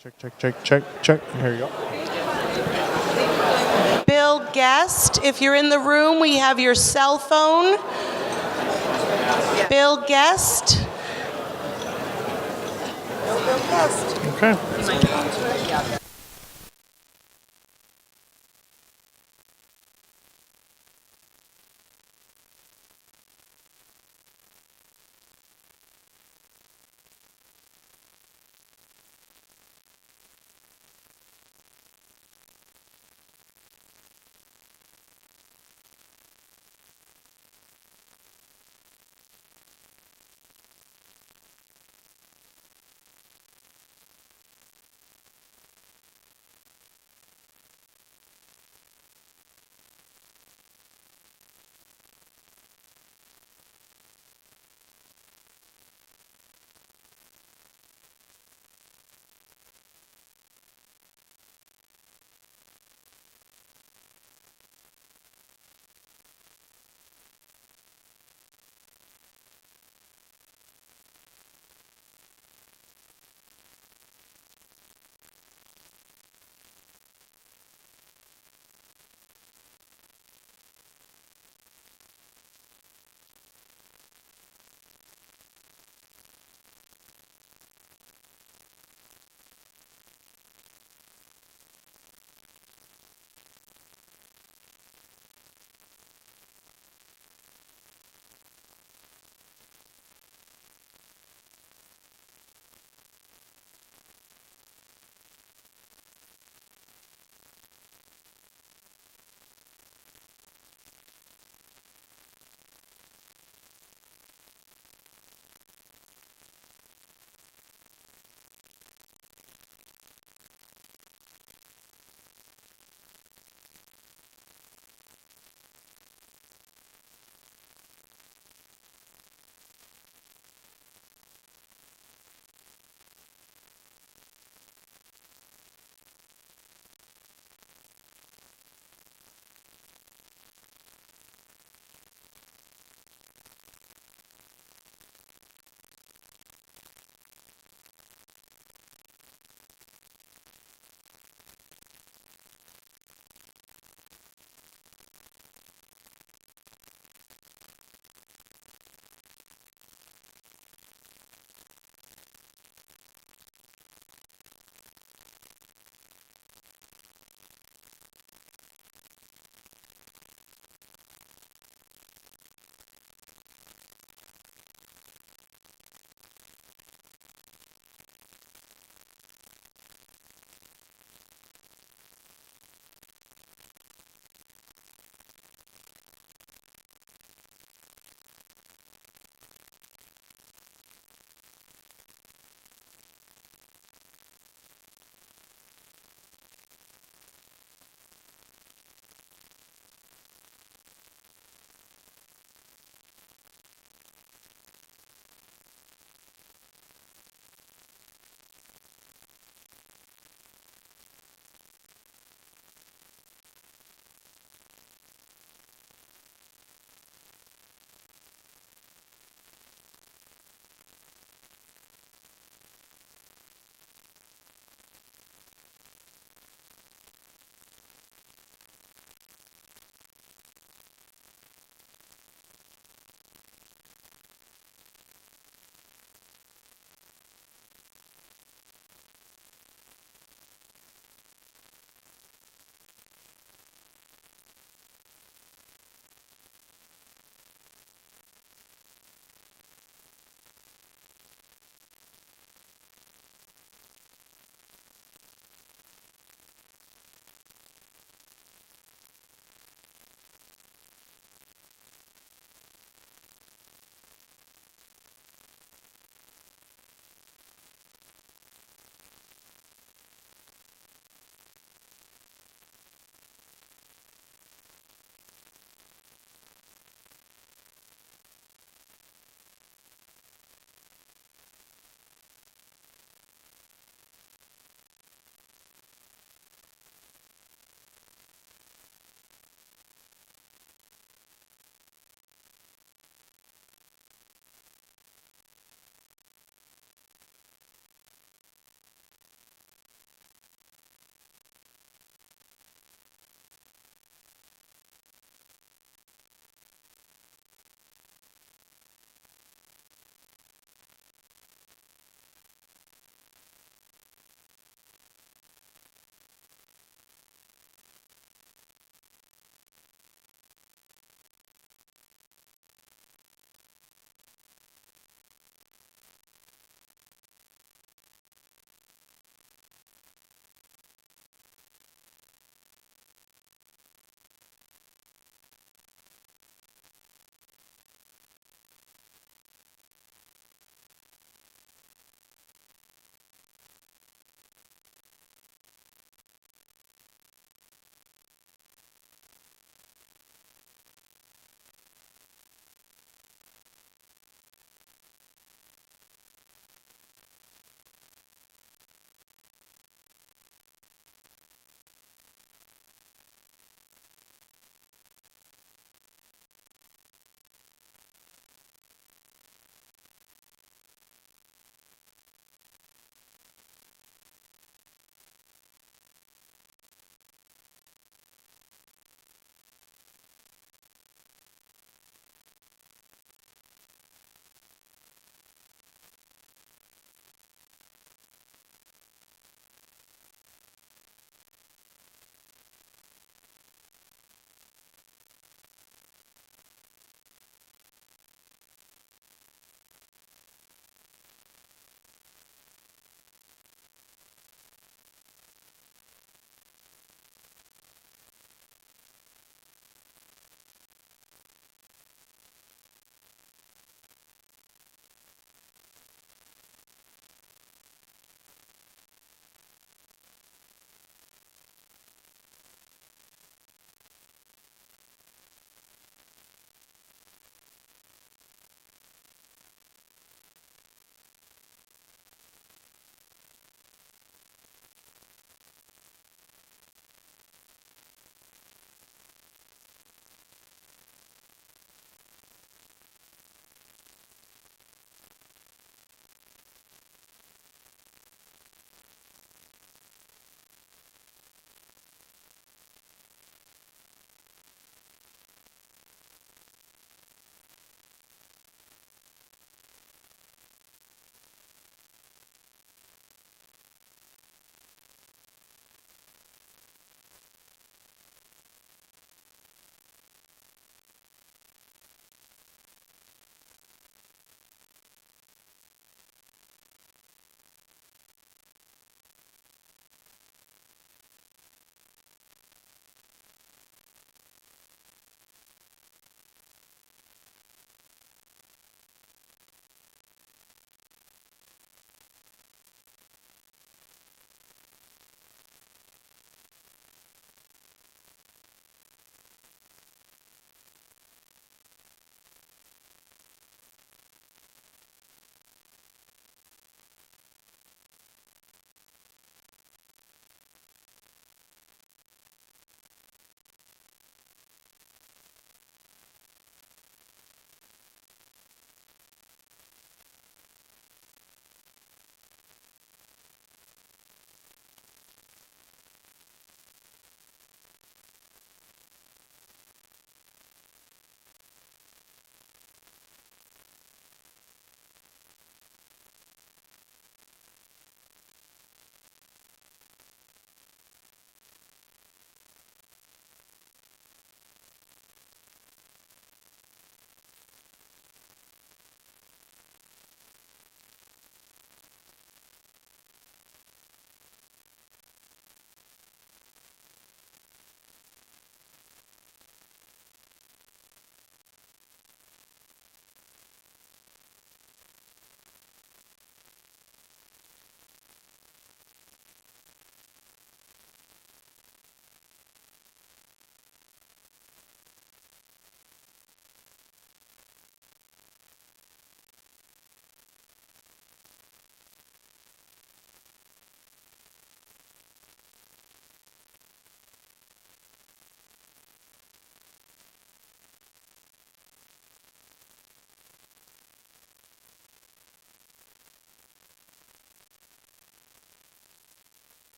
Check, check, check, check, check. Here you go. Bill Guest, if you're in the room, we have your cell phone. Bill Guest. Okay.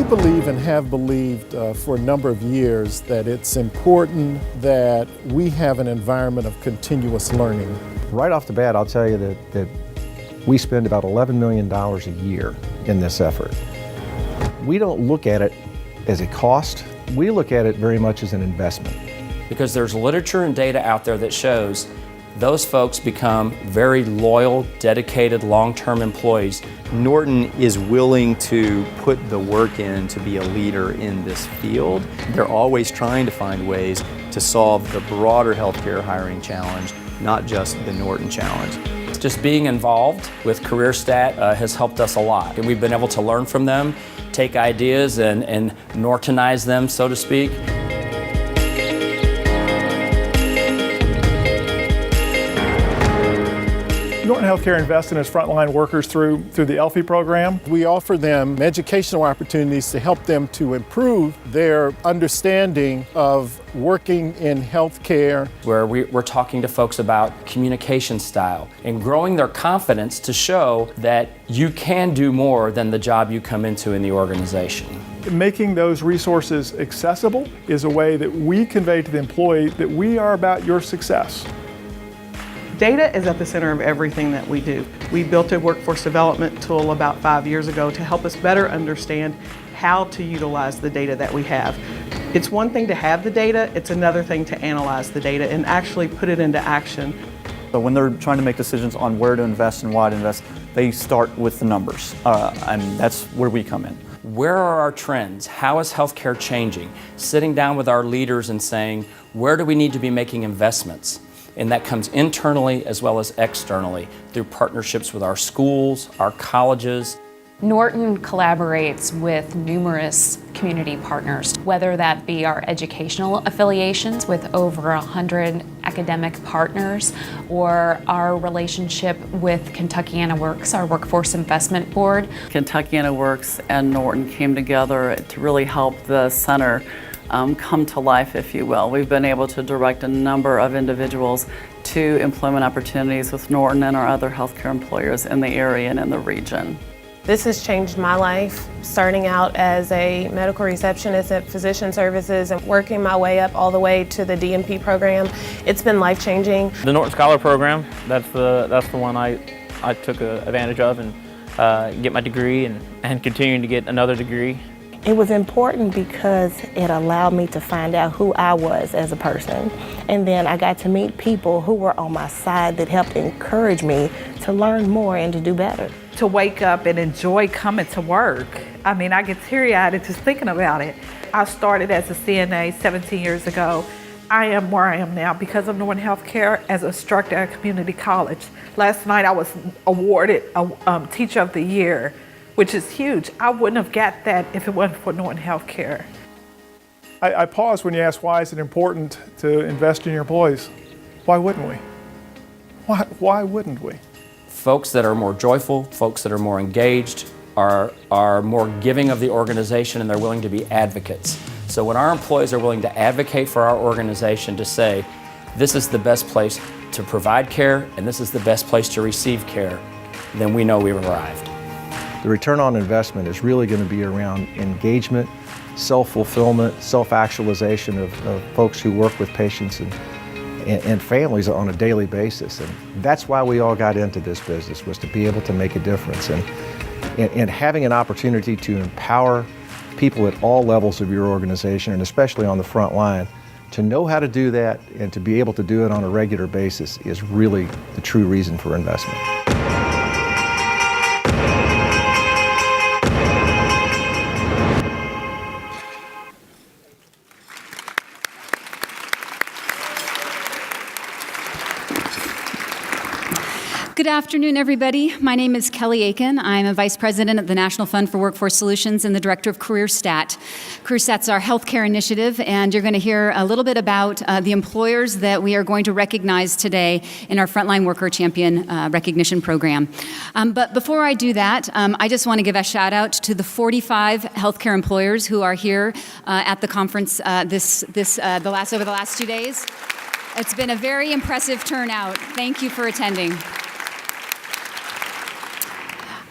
believe and have believed for a number of years that it's important that we have an environment of continuous learning. Right off the bat, I'll tell you that we spend about $11 million a year in this effort. We don't look at it as a cost. We look at it very much as an investment. Because there's literature and data out there that shows those folks become very loyal, dedicated, long-term employees. Norton is willing to put the work in to be a leader in this field. They're always trying to find ways to solve the broader healthcare hiring challenge, not just the Norton challenge. Just being involved with CareerStat has helped us a lot. And we've been able to learn from them, take ideas and Nortonize them, so to speak. Norton Healthcare invests in its frontline workers through the ELFI program. We offer them educational opportunities to help them to improve their understanding of working in healthcare. Where we're talking to folks about communication style and growing their confidence to show that you can do more than the job you come into in the organization. Making those resources accessible is a way that we convey to the employee that we are about your success. Data is at the center of everything that we do. We built a workforce development tool about 5 years ago to help us better understand how to utilize the data that we have. It's one thing to have the data, it's another thing to analyze the data and actually put it into action. So when they're trying to make decisions on where to invest and why to invest, they start with the numbers, and that's where we come in. Where are our trends? How is healthcare changing? Sitting down with our leaders and saying, where do we need to be making investments? And that comes internally as well as externally through partnerships with our schools, our colleges. Norton collaborates with numerous community partners, whether that be our educational affiliations with over 100 academic partners, or our relationship with Kentuckiana Works, our workforce investment board. Kentuckiana Works and Norton came together to really help the center come to life, if you will. We've been able to direct a number of individuals to employment opportunities with Norton and our other healthcare employers in the area and in the region. This has changed my life, starting out as a medical receptionist at Physician Services and working my way up all the way to the DMP program. It's been life-changing. The Norton Scholar Program, that's the one I took advantage of and get my degree and continuing to get another degree. It was important because it allowed me to find out who I was as a person. And then I got to meet people who were on my side that helped encourage me to learn more and to do better. To wake up and enjoy coming to work. I mean, I get teary-eyed just thinking about it. I started as a CNA 17 years ago. I am where I am now because of Norton Healthcare as an instructor at a community college. Last night I was awarded a Teacher of the Year, which is huge. I wouldn't have got that if it wasn't for Norton Healthcare. I pause when you ask why is it important to invest in your employees. Why wouldn't we? Why wouldn't we? Folks that are more joyful, folks that are more engaged, are more giving of the organization, and they're willing to be advocates. So when our employees are willing to advocate for our organization to say, this is the best place to provide care and this is the best place to receive care, then we know we've arrived. The return on investment is really going to be around engagement, self-fulfillment, self-actualization of folks who work with patients and families on a daily basis. And that's why we all got into this business, was to be able to make a difference. And having an opportunity to empower people at all levels of your organization, and especially on the front line, to know how to do that and to be able to do it on a regular basis is really the true reason for investment. Good afternoon, everybody. My name is Kelly Aiken. I'm a Vice President at the National Fund for Workforce Solutions and the Director of CareerStat. CareerStat's our healthcare initiative, and you're going to hear a little bit about the employers that we are going to recognize today in our Frontline Worker Champion Recognition Program. But before I do that, I just want to give a shout out to the 45 healthcare employers who are here at the conference over the last 2 days. It's been a very impressive turnout. Thank you for attending.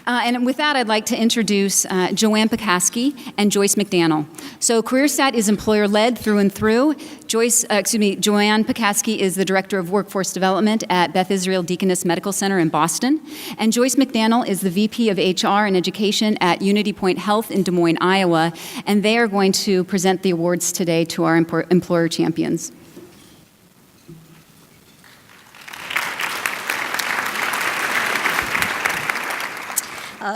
And with that, I'd like to introduce Joanne Pukowski and Joyce Mcdonald. So CareerStat is employer-led through and through. Joanne Pukowski is the Director of Workforce Development at Beth Israel Deaconess Medical Center in Boston. And Joyce McDonald is the VP of HR and Education at Unity Point Health in Des Moines, Iowa. And they are going to present the awards today to our employer champions.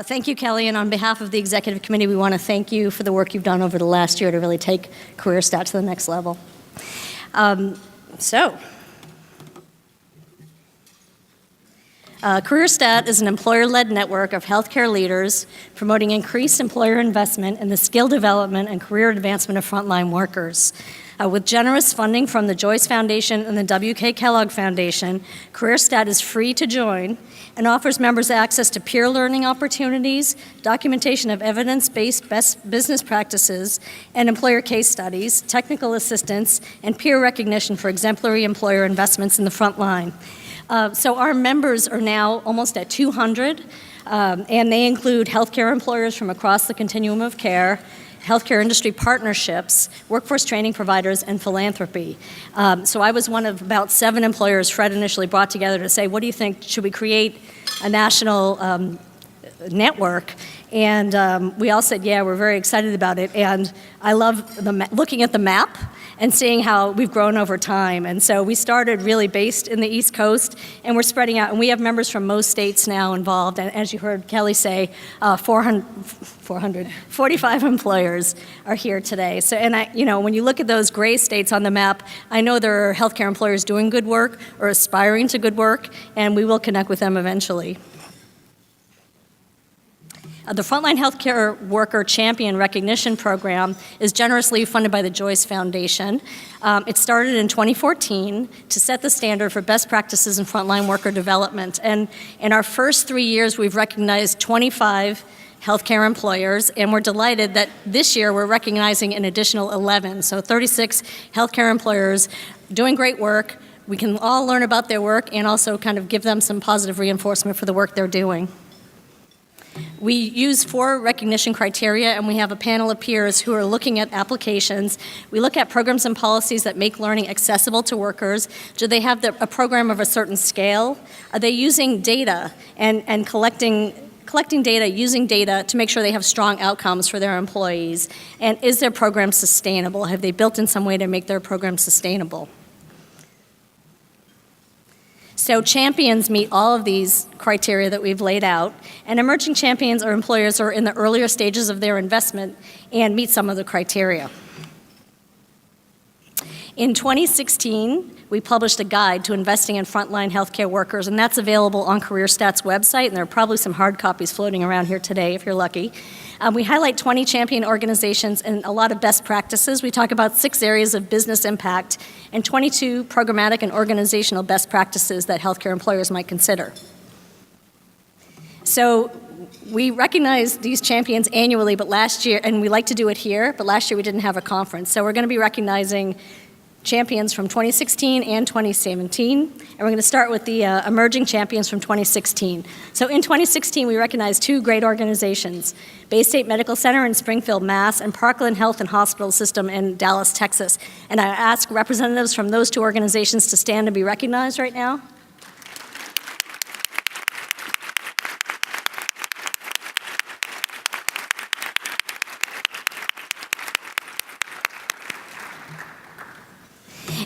Thank you, Kelly, and on behalf of the Executive Committee, we want to thank you for the work you've done over the last year to really take CareerStat to the next level. CareerStat is an employer-led network of healthcare leaders promoting increased employer investment in the skill development and career advancement of frontline workers. With generous funding from the Joyce Foundation and the W.K. Kellogg Foundation, CareerStat is free to join and offers members access to peer learning opportunities, documentation of evidence-based best business practices, and employer case studies, technical assistance, and peer recognition for exemplary employer investments in the front line. So our members are now almost at 200, and they include healthcare employers from across the continuum of care, healthcare industry partnerships, workforce training providers, and philanthropy. So I was one of about 7 employers Fred initially brought together to say, what do you think, should we create a national network? And we all said, yeah, we're very excited about it. And I love looking at the map and seeing how we've grown over time. And so we started really based in the East Coast, and we're spreading out. And we have members from most states now involved. And as you heard Kelly say, 45 employers are here today. So, and when you look at those gray states on the map, I know there are healthcare employers doing good work or aspiring to good work, and we will connect with them eventually. The Frontline Healthcare Worker Champion Recognition Program is generously funded by the Joyce Foundation. It started in 2014 to set the standard for best practices in frontline worker development. And in our first 3 years, we've recognized 25 healthcare employers, and we're delighted that this year we're recognizing an additional 11. So 36 healthcare employers doing great work. We can all learn about their work and also kind of give them some positive reinforcement for the work they're doing. We use 4 recognition criteria, and we have a panel of peers who are looking at applications. We look at programs and policies that make learning accessible to workers. Do they have a program of a certain scale? Are they using data and collecting data, using data to make sure they have strong outcomes for their employees? And is their program sustainable? Have they built in some way to make their program sustainable? So champions meet all of these criteria that we've laid out, and emerging champions are employers who are in the earlier stages of their investment and meet some of the criteria. In 2016, we published a guide to investing in frontline healthcare workers, and that's available on CareerStat's website, and there are probably some hard copies floating around here today if you're lucky. We highlight 20 champion organizations and a lot of best practices. We talk about 6 areas of business impact and 22 programmatic and organizational best practices that healthcare employers might consider. So we recognize these champions annually, but last year, and we like to do it here, but last year we didn't have a conference. So we're going to be recognizing champions from 2016 and 2017, and we're going to start with the emerging champions from 2016. So in 2016, we recognized 2 great organizations, Bay State Medical Center in Springfield, Mass., and Parkland Health and Hospital System in Dallas, Texas. And I ask representatives from those 2 organizations to stand and be recognized right now.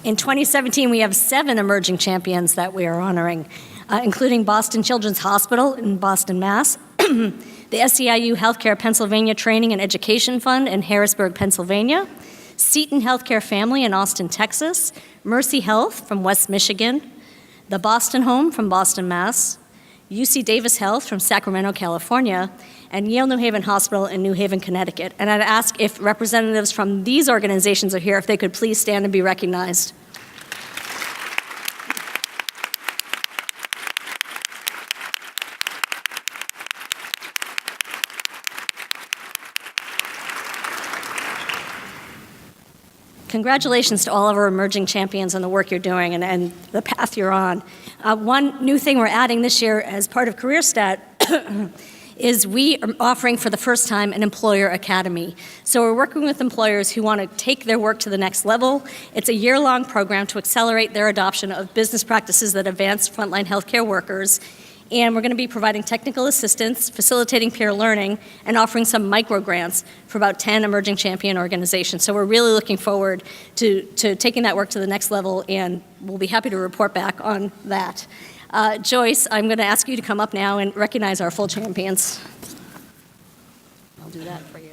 In 2017, we have 7 emerging champions that we are honoring, including Boston Children's Hospital in Boston, Mass., the SEIU Healthcare Pennsylvania Training and Education Fund in Harrisburg, Pennsylvania, Seton Healthcare Family in Austin, Texas, Mercy Health from West Michigan, the Boston Home from Boston, Mass., UC Davis Health from Sacramento, California, and Yale New Haven Hospital in New Haven, Connecticut. And I'd ask if representatives from these organizations are here, if they could please stand and be recognized. Congratulations to all of our emerging champions on the work you're doing and the path you're on. One new thing we're adding this year as part of CareerStat is we are offering for the first time an employer academy. So we're working with employers who want to take their work to the next level. It's a year-long program to accelerate their adoption of business practices that advance frontline healthcare workers. And we're going to be providing technical assistance, facilitating peer learning, and offering some micro grants for about 10 emerging champion organizations. So we're really looking forward to taking that work to the next level, and we'll be happy to report back on that. Joyce, I'm going to ask you to come up now and recognize our full champions. I'll do that for you.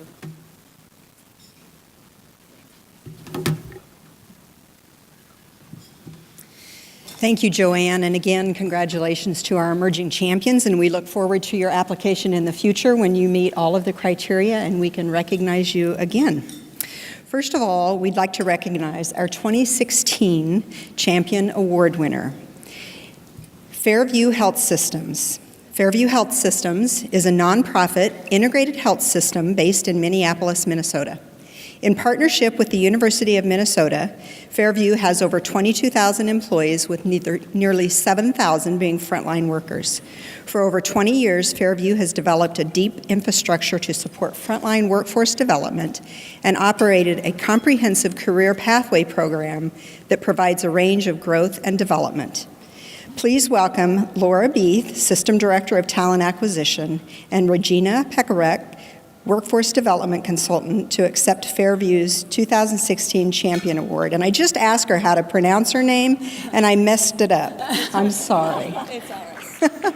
Thank you, Joanne, and again, congratulations to our emerging champions, and we look forward to your application in the future when you meet all of the criteria and we can recognize you again. First of all, we'd like to recognize our 2016 Champion Award winner, Fairview Health Systems. Fairview Health Systems is a nonprofit integrated health system based in Minneapolis, Minnesota. In partnership with the University of Minnesota, Fairview has over 22,000 employees, with nearly 7,000 being frontline workers. For over 20 years, Fairview has developed a deep infrastructure to support frontline workforce development and operated a comprehensive career pathway program that provides a range of growth and development. Please welcome Laura Beath, System Director of Talent Acquisition, and Regina Pekarek, Workforce Development Consultant, to accept Fairview's 2016 Champion Award. And I just asked her how to pronounce her name, and I messed it up. I'm sorry. It's all right.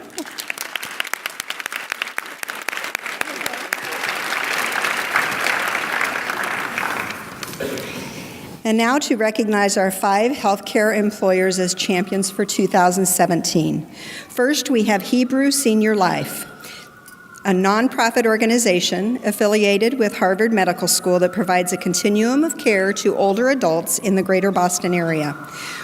And now to recognize our 5 healthcare employers as champions for 2017. First, we have Hebrew Senior Life, a nonprofit organization affiliated with Harvard Medical School that provides a continuum of care to older adults in the greater Boston area.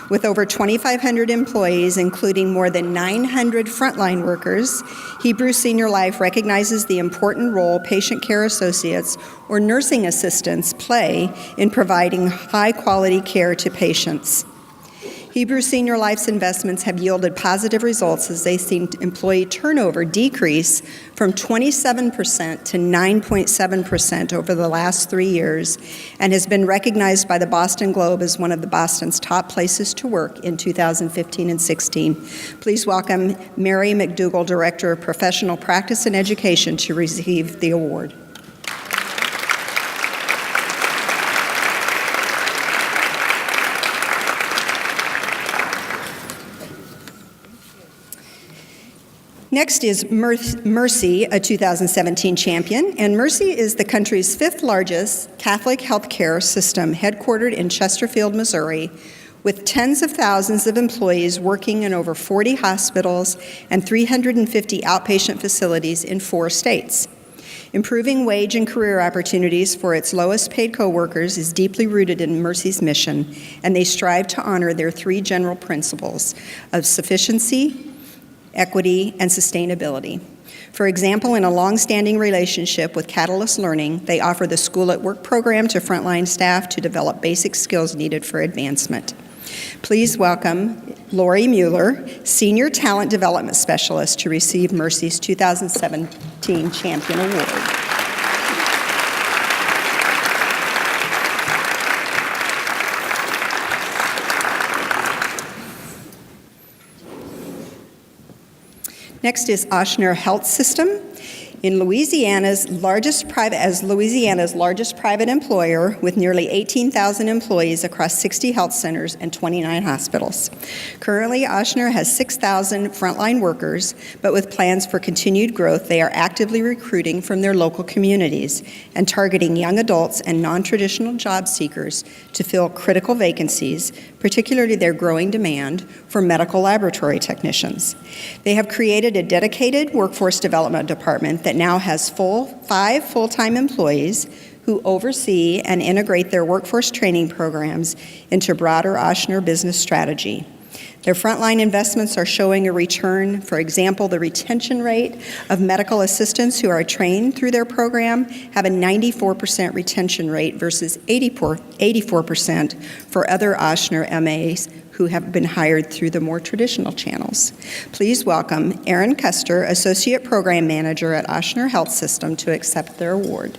With over 2,500 employees, including more than 900 frontline workers, Hebrew Senior Life recognizes the important role patient care associates or nursing assistants play in providing high-quality care to patients. Hebrew Senior Life's investments have yielded positive results as they've seen employee turnover decrease from 27% to 9.7% over the last 3 years, and has been recognized by the Boston Globe as one of the Boston's top places to work in 2015 and 16. Please welcome Mary McDougall, Director of Professional Practice and Education, to receive the award. Next is Mercy, a 2017 champion, and Mercy is the country's 5th largest Catholic healthcare system, headquartered in Chesterfield, Missouri, with tens of thousands of employees working in over 40 hospitals and 350 outpatient facilities in 4 states. Improving wage and career opportunities for its lowest paid coworkers is deeply rooted in Mercy's mission, and they strive to honor their 3 general principles of sufficiency, equity, and sustainability. For example, in a long-standing relationship with Catalyst Learning, they offer the School at Work program to frontline staff to develop basic skills needed for advancement. Please welcome Lori Mueller, Senior Talent Development Specialist, to receive Mercy's 2017 Champion Award. Next is Schnurr Health System. In Louisiana's largest private employer, with nearly 18,000 employees across 60 health centers and 29 hospitals. Currently, Schnurr has 6,000 frontline workers, but with plans for continued growth, they are actively recruiting from their local communities and targeting young adults and non-traditional job seekers to fill critical vacancies, particularly their growing demand for medical laboratory technicians. They have created a dedicated workforce development department that now has 5 full-time employees who oversee and integrate their workforce training programs into broader Schnurr business strategy. Their frontline investments are showing a return. For example, the retention rate of medical assistants who are trained through their program have a 94% retention rate versus 84% for other Schnurr MAs who have been hired through the more traditional channels. Please welcome Aaron Custer, Associate Program Manager at Schnurr Health System, to accept their award.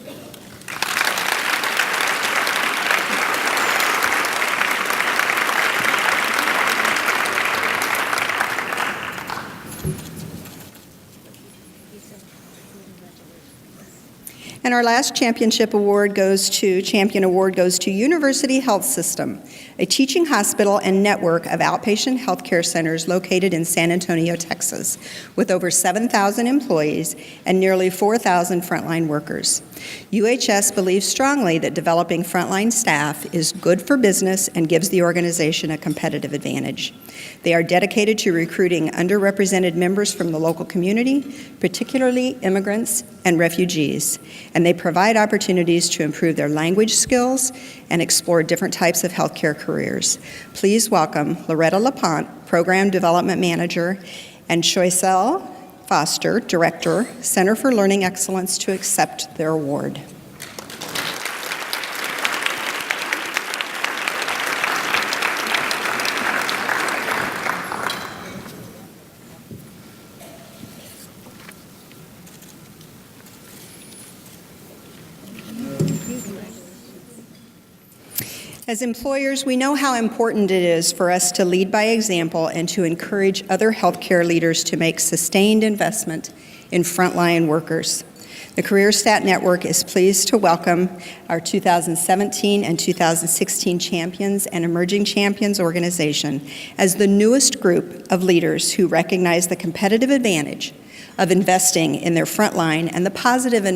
And our last champion award goes to University Health System, a teaching hospital and network of outpatient healthcare centers located in San Antonio, Texas, with over 7,000 employees and nearly 4,000 frontline workers. UHS believes strongly that developing frontline staff is good for business and gives the organization a competitive advantage. They are dedicated to recruiting underrepresented members from the local community, particularly immigrants and refugees, and they provide opportunities to improve their language skills and explore different types of healthcare careers. Please welcome Loretta LaPont, Program Development Manager, and Choicelle Foster, Director, Center for Learning Excellence, to accept their award. As employers, we know how important it is for us to lead by example and to encourage other healthcare leaders to make sustained investment in frontline workers. The CareerStat Network is pleased to welcome our 2017 and 2016 Champions and Emerging Champions organization as the newest group of leaders who recognize the competitive advantage of investing in their frontline and the positive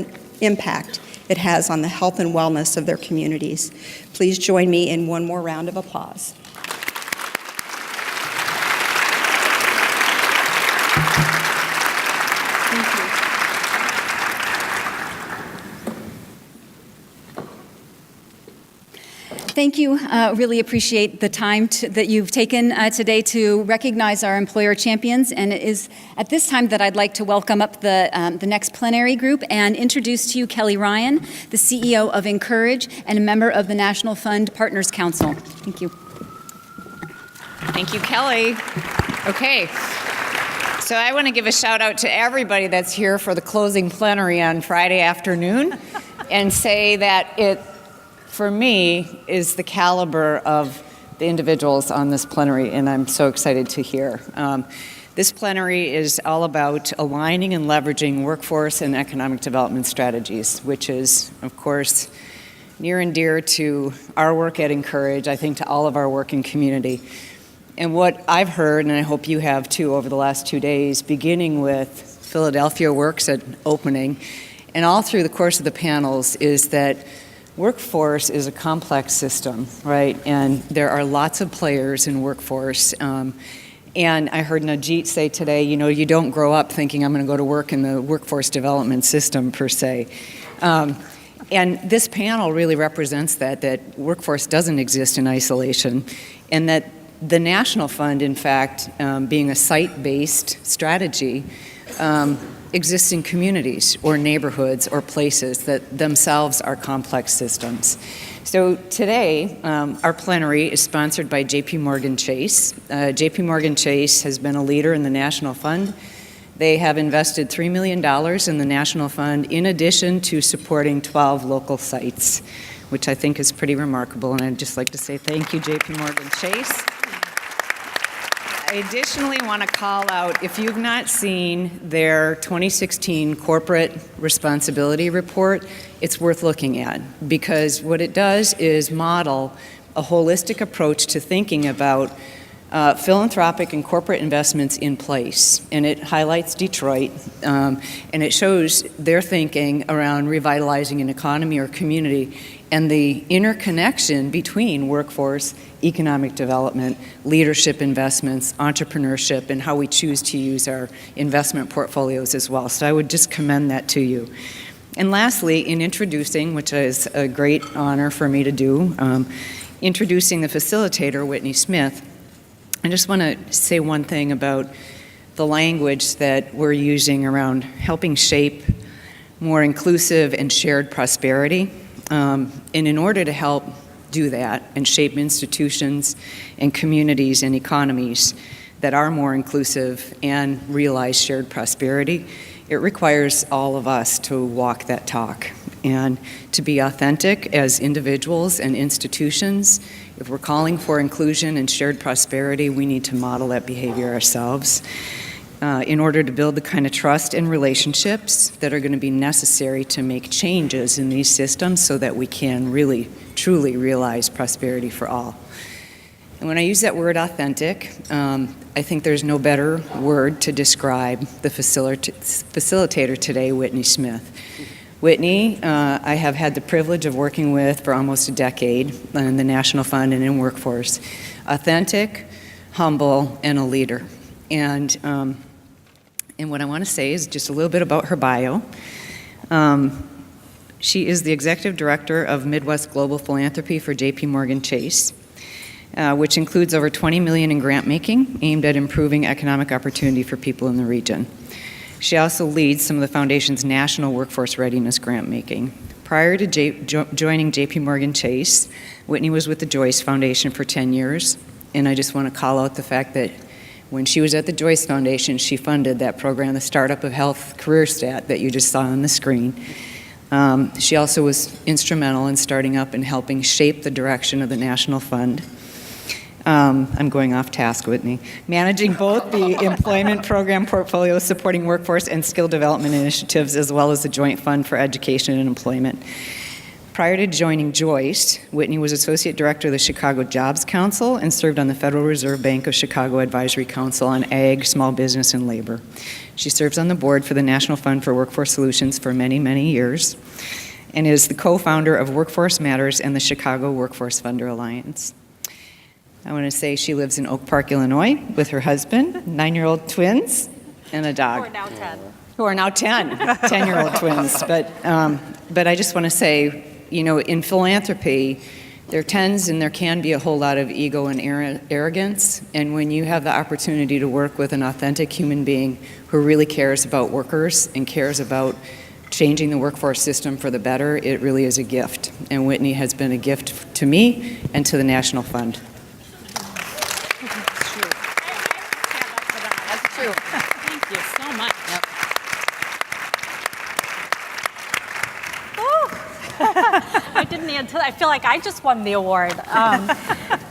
impact it has on the health and wellness of their communities. Please join me in one more round of applause. Thank you. Really appreciate the time that you've taken today to recognize our employer champions. And it is at this time that I'd like to welcome up the next plenary group and introduce to you Kelly Ryan, the CEO of Encourage and a member of the National Fund Partners Council. Thank you. Thank you, Kelly. Okay. So I want to give a shout out to everybody that's here for the closing plenary on Friday afternoon and say that it, for me, is the caliber of the individuals on this plenary, and I'm so excited to hear. This plenary is all about aligning and leveraging workforce and economic development strategies, which is, of course, near and dear to our work at Encourage, I think to all of our working community. And what I've heard, and I hope you have too over the last 2 days, beginning with Philadelphia Works at opening, and all through the course of the panels, is that workforce is a complex system, right? And there are lots of players in workforce. And I heard Najit say today, you don't grow up thinking I'm going to go to work in the workforce development system per se. And this panel really represents that workforce doesn't exist in isolation, and that the National Fund, in fact, being a site-based strategy, exists in communities or neighborhoods or places that themselves are complex systems. So today, our plenary is sponsored by JPMorgan Chase. JPMorgan Chase has been a leader in the National Fund. They have invested $3 million in the National Fund in addition to supporting 12 local sites, which I think is pretty remarkable. And I'd just like to say thank you, JPMorgan Chase. I additionally want to call out, if you've not seen their 2016 Corporate Responsibility Report, it's worth looking at, because what it does is model a holistic approach to thinking about philanthropic and corporate investments in place. And it highlights Detroit, and it shows their thinking around revitalizing an economy or community and the interconnection between workforce, economic development, leadership investments, entrepreneurship, and how we choose to use our investment portfolios as well. So I would just commend that to you. And lastly, in introducing, which is a great honor for me to do, introducing the facilitator, Whitney Smith, I just want to say one thing about the language that we're using around helping shape more inclusive and shared prosperity. And in order to help do that and shape institutions and communities and economies that are more inclusive and realize shared prosperity, it requires all of us to walk that talk and to be authentic as individuals and institutions. If we're calling for inclusion and shared prosperity, we need to model that behavior ourselves in order to build the kind of trust and relationships that are going to be necessary to make changes in these systems so that we can really, truly realize prosperity for all. And when I use that word authentic, I think there's no better word to describe the facilitator today, Whitney Smith. Whitney, I have had the privilege of working with for almost a decade in the National Fund and in workforce. Authentic, humble, and a leader. And what I want to say is just a little bit about her bio. She is the Executive Director of Midwest Global Philanthropy for JPMorgan Chase, which includes over $20 million in grant making aimed at improving economic opportunity for people in the region. She also leads some of the foundation's national workforce readiness grant making. Prior to joining JPMorgan Chase, Whitney was with the Joyce Foundation for 10 years, and I just want to call out the fact that when she was at the Joyce Foundation, she funded that program, the Startup of Health CareerSTAT that you just saw on the screen. She also was instrumental in starting up and helping shape the direction of the National Fund. I'm going off task, Whitney. Managing both the employment program portfolio supporting workforce and skill development initiatives, as well as the Joint Fund for Education and Employment. Prior to joining Joyce, Whitney was Associate Director of the Chicago Jobs Council and served on the Federal Reserve Bank of Chicago Advisory Council on Ag, Small Business, and Labor. She serves on the board for the National Fund for Workforce Solutions for many, many years, and is the co-founder of Workforce Matters and the Chicago Workforce Funder Alliance. I want to say she lives in Oak Park, Illinois, with her husband, 9-year-old twins, and a dog. Who are now 10. 10-year-old twins. But I just want to say, you know, in philanthropy, there tends and there can be a whole lot of ego and arrogance. And when you have the opportunity to work with an authentic human being who really cares about workers and cares about changing the workforce system for the better, it really is a gift. And Whitney has been a gift to me and to the National Fund. Thank you so much. I didn't answer. I feel like I just won the award.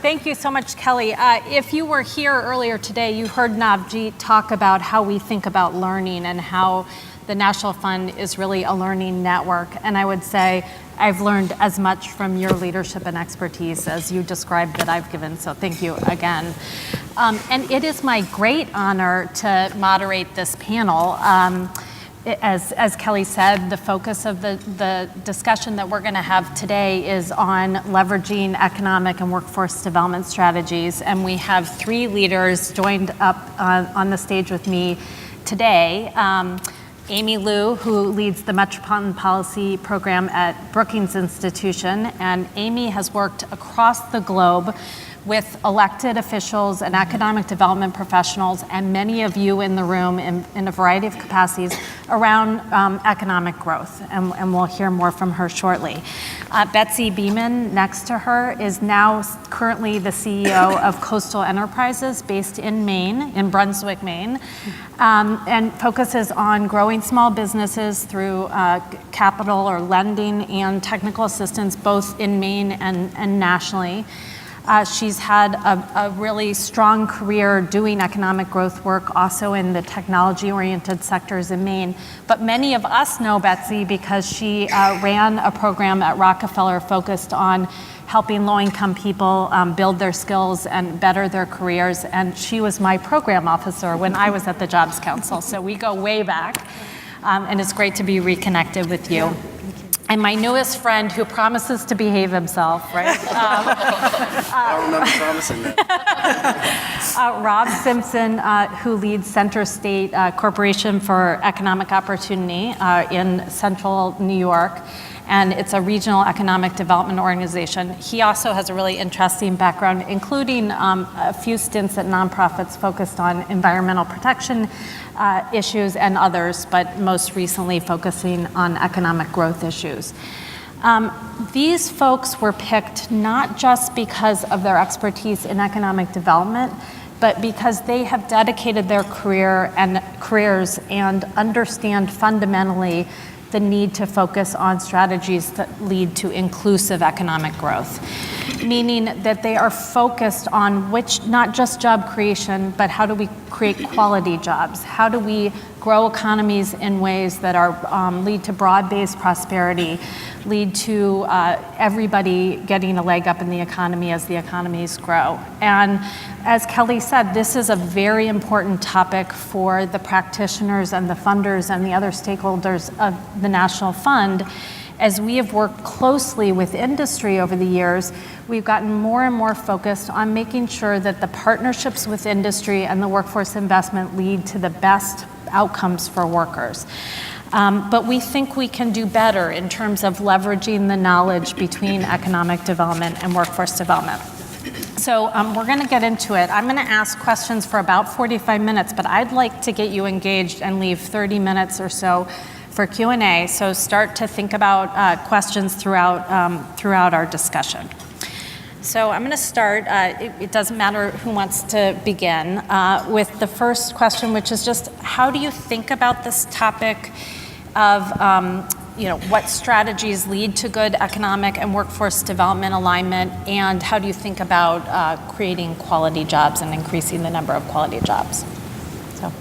Thank you so much, Kelly. If you were here earlier today, you heard Navjeet talk about how we think about learning and how the National Fund is really a learning network. And I would say I've learned as much from your leadership and expertise as you described that I've given. So thank you again. And it is my great honor to moderate this panel. As Kelly said, the focus of the discussion that we're going to have today is on leveraging economic and workforce development strategies. And we have 3 leaders joined up on the stage with me today. Amy Liu, who leads the Metropolitan Policy Program at Brookings Institution. And Amy has worked across the globe with elected officials and economic development professionals, and many of you in the room in a variety of capacities around economic growth, and we'll hear more from her shortly. Betsy Biemann, next to her, is now currently the CEO of Coastal Enterprises based in Maine, in Brunswick, Maine, and focuses on growing small businesses through capital or lending and technical assistance both in Maine and nationally. She's had a really strong career doing economic growth work also in the technology-oriented sectors in Maine. But many of us know Betsy because she ran a program at Rockefeller focused on helping low-income people build their skills and better their careers. And she was my program officer when I was at the Jobs Council. So we go way back. And it's great to be reconnected with you. And my newest friend who promises to behave himself, right? I remember promising that. Rob Simpson, who leads CenterSTATE Corporation for Economic Opportunity in central New York. And it's a regional economic development organization. He also has a really interesting background, including a few stints at nonprofits focused on environmental protection issues and others, but most recently focusing on economic growth issues. These folks were picked not just because of their expertise in economic development, but because they have dedicated their careers and understand fundamentally the need to focus on strategies that lead to inclusive economic growth, meaning that they are focused on not just job creation, but how do we create quality jobs? How do we grow economies in ways that lead to broad-based prosperity, lead to everybody getting a leg up in the economy as the economies grow? And as Kelly said, this is a very important topic for the practitioners and the funders and the other stakeholders of the National Fund. As we have worked closely with industry over the years, we've gotten more and more focused on making sure that the partnerships with industry and the workforce investment lead to the best outcomes for workers. But we think we can do better in terms of leveraging the knowledge between economic development and workforce development. So we're going to get into it. I'm going to ask questions for about 45 minutes, but I'd like to get you engaged and leave 30 minutes or so for Q&A. So start to think about questions throughout our discussion. So I'm going to start, it doesn't matter who wants to begin, with the first question, which is just how do you think about this topic of what strategies lead to good economic and workforce development alignment, and how do you think about creating quality jobs and increasing the number of quality jobs? So,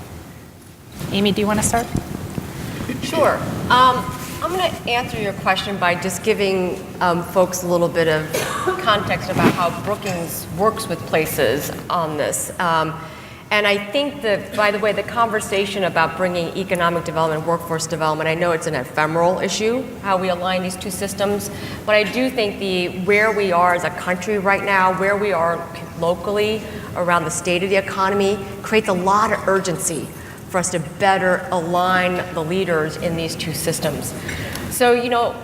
Amy, do you want to start? Sure. I'm going to answer your question by just giving folks a little bit of context about how Brookings works with places on this. And I think that, by the way, the conversation about bringing economic development, workforce development, I know it's an ephemeral issue, how we align these two systems, but I do think where we are as a country right now, where we are locally around the state of the economy, creates a lot of urgency for us to better align the leaders in these two systems. So,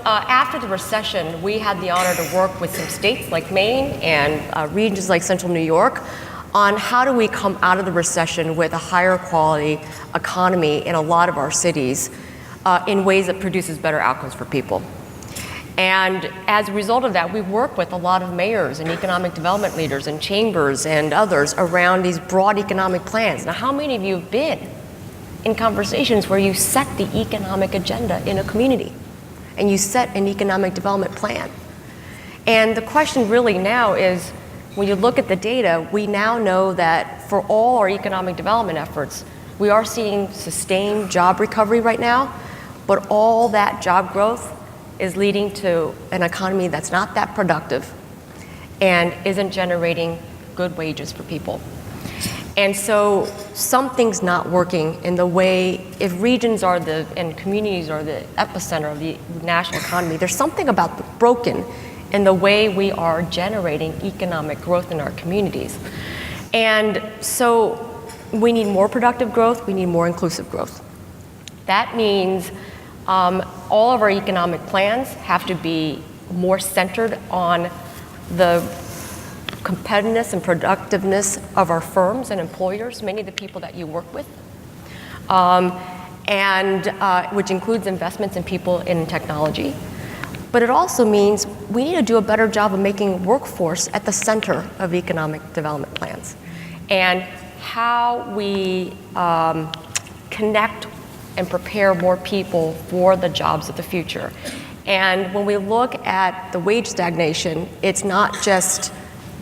after the recession, we had the honor to work with some states like Maine and regions like Central New York on how do we come out of the recession with a higher quality economy in a lot of our cities in ways that produces better outcomes for people. And as a result of that, we work with a lot of mayors and economic development leaders and chambers and others around these broad economic plans. Now, how many of you have been in conversations where you set the economic agenda in a community and you set an economic development plan? And the question really now is, when you look at the data, we now know that for all our economic development efforts, we are seeing sustained job recovery right now, but all that job growth is leading to an economy that's not that productive and isn't generating good wages for people. And so something's not working in the way, if regions and communities are the epicenter of the national economy, there's something about broken in the way we are generating economic growth in our communities. And so we need more productive growth, we need more inclusive growth. That means all of our economic plans have to be more centered on the competitiveness and productiveness of our firms and employers, many of the people that you work with, which includes investments in people in technology. But it also means we need to do a better job of making workforce at the center of economic development plans, and how we connect and prepare more people for the jobs of the future. And when we look at the wage stagnation, it's not just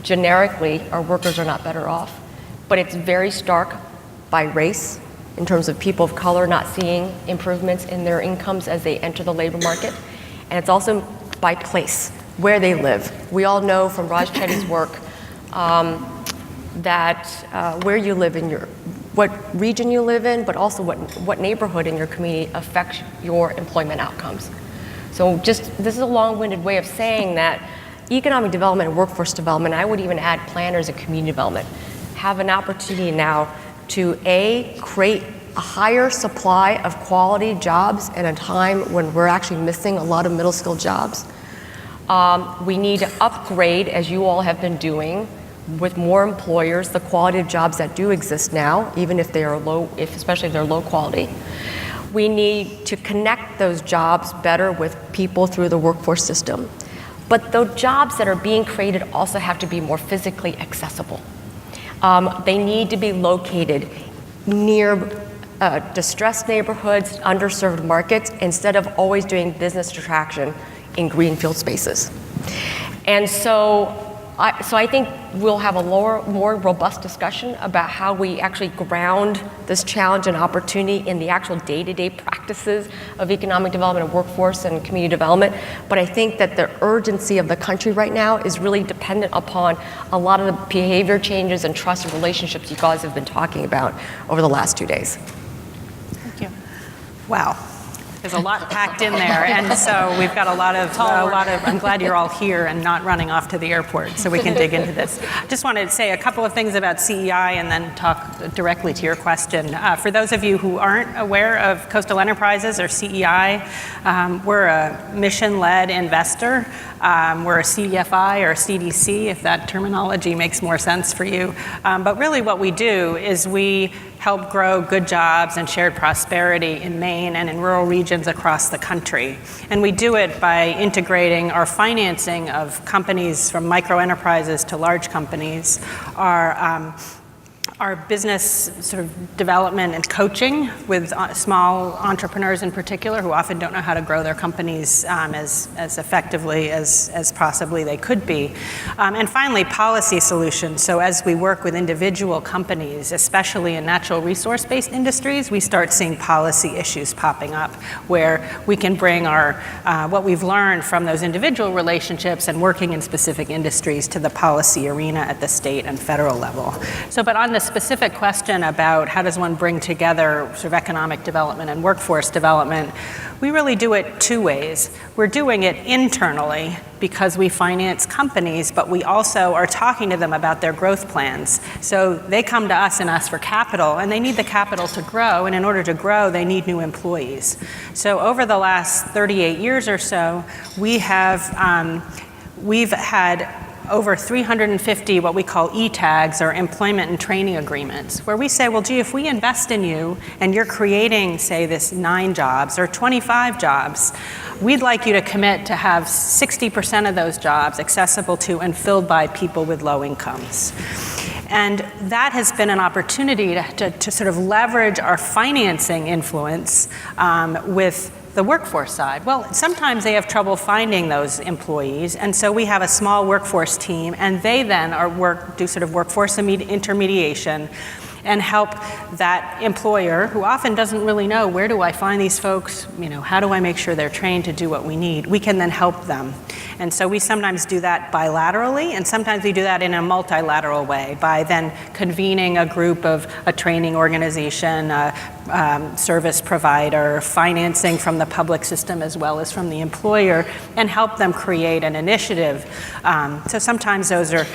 generically our workers are not better off, but it's very stark by race in terms of people of color not seeing improvements in their incomes as they enter the labor market. And it's also by place, where they live. We all know from Raj Chetty's work that where you live what region you live in, but also what neighborhood in your community affects your employment outcomes. So this is a long-winded way of saying that economic development and workforce development, I would even add planners and community development, have an opportunity now to create a higher supply of quality jobs at a time when we're actually missing a lot of middle-skilled jobs. We need to upgrade, as you all have been doing, with more employers, the quality of jobs that do exist now, even if they are especially if they're low quality. We need to connect those jobs better with people through the workforce system. But the jobs that are being created also have to be more physically accessible. They need to be located near distressed neighborhoods, underserved markets, instead of always doing business attraction in greenfield spaces. And so I think we'll have a more robust discussion about how we actually ground this challenge and opportunity in the actual day-to-day practices of economic development and workforce and community development. But I think that the urgency of the country right now is really dependent upon a lot of the behavior changes and trust and relationships you guys have been talking about over the last 2 days. Thank you. Wow. There's a lot packed in there, and so we've got a lot of, I'm glad you're all here and not running off to the airport so we can dig into this. Just wanted to say a couple of things about CEI and then talk directly to your question. For those of you who aren't aware of Coastal Enterprises or CEI, we're a mission-led investor. We're a CDFI or a CDC, if that terminology makes more sense for you. But really what we do is we help grow good jobs and shared prosperity in Maine and in rural regions across the country. And we do it by integrating our financing of companies from micro enterprises to large companies, our business sort of development and coaching with small entrepreneurs in particular who often don't know how to grow their companies as effectively as possibly they could be. And finally, policy solutions. So as we work with individual companies, especially in natural resource-based industries, we start seeing policy issues popping up where we can bring our what we've learned from those individual relationships and working in specific industries to the policy arena at the state and federal level. So, but on the specific question about how does one bring together sort of economic development and workforce development, we really do it two ways. We're doing it internally because we finance companies, but we also are talking to them about their growth plans. So they come to us and ask for capital, and they need the capital to grow, and in order to grow, they need new employees. So over the last 38 years or so, we've had over 350 what we call E-tags, or employment and training agreements, where we say, well, gee, if we invest in you and you're creating, say, this 9 jobs or 25 jobs, we'd like you to commit to have 60% of those jobs accessible to and filled by people with low incomes. And that has been an opportunity to sort of leverage our financing influence with the workforce side. Well, sometimes they have trouble finding those employees, and so we have a small workforce team, and they then do sort of workforce intermediation and help that employer, who often doesn't really know, where do I find these folks, how do I make sure they're trained to do what we need? We can then help them. And so we sometimes do that bilaterally, and sometimes we do that in a multilateral way by then convening a group of a training organization, service provider, financing from the public system as well as from the employer, and help them create an initiative. So sometimes those are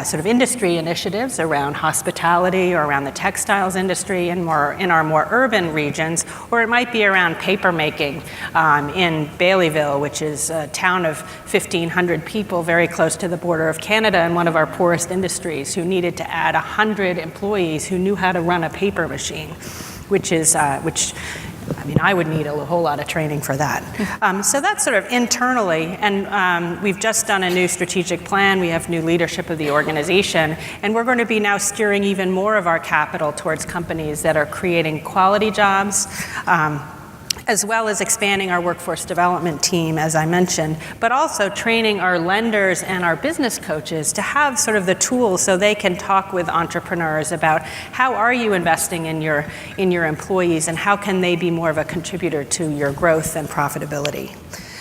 sort of industry initiatives around hospitality or around the textiles industry in our more urban regions, or it might be around paper making in Baileyville, which is a town of 1,500 people very close to the border of Canada, and one of our poorest industries, who needed to add 100 employees who knew how to run a paper machine, which I would need a whole lot of training for that. So that's sort of internally, and we've just done a new strategic plan. We have new leadership of the organization, and we're going to be now steering even more of our capital towards companies that are creating quality jobs, as well as expanding our workforce development team, as I mentioned, but also training our lenders and our business coaches to have sort of the tools so they can talk with entrepreneurs about how are you investing in your employees and how can they be more of a contributor to your growth and profitability.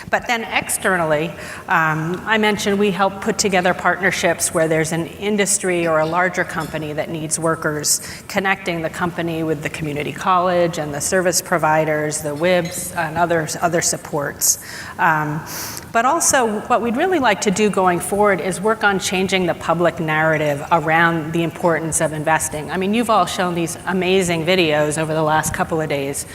But then externally, I mentioned we help put together partnerships where there's an industry or a larger company that needs workers, connecting the company with the community college and the service providers, the WIBs, and other supports. But also, what we'd really like to do going forward is work on changing the public narrative around the importance of investing. I mean, you've all shown these amazing videos over the last couple of days.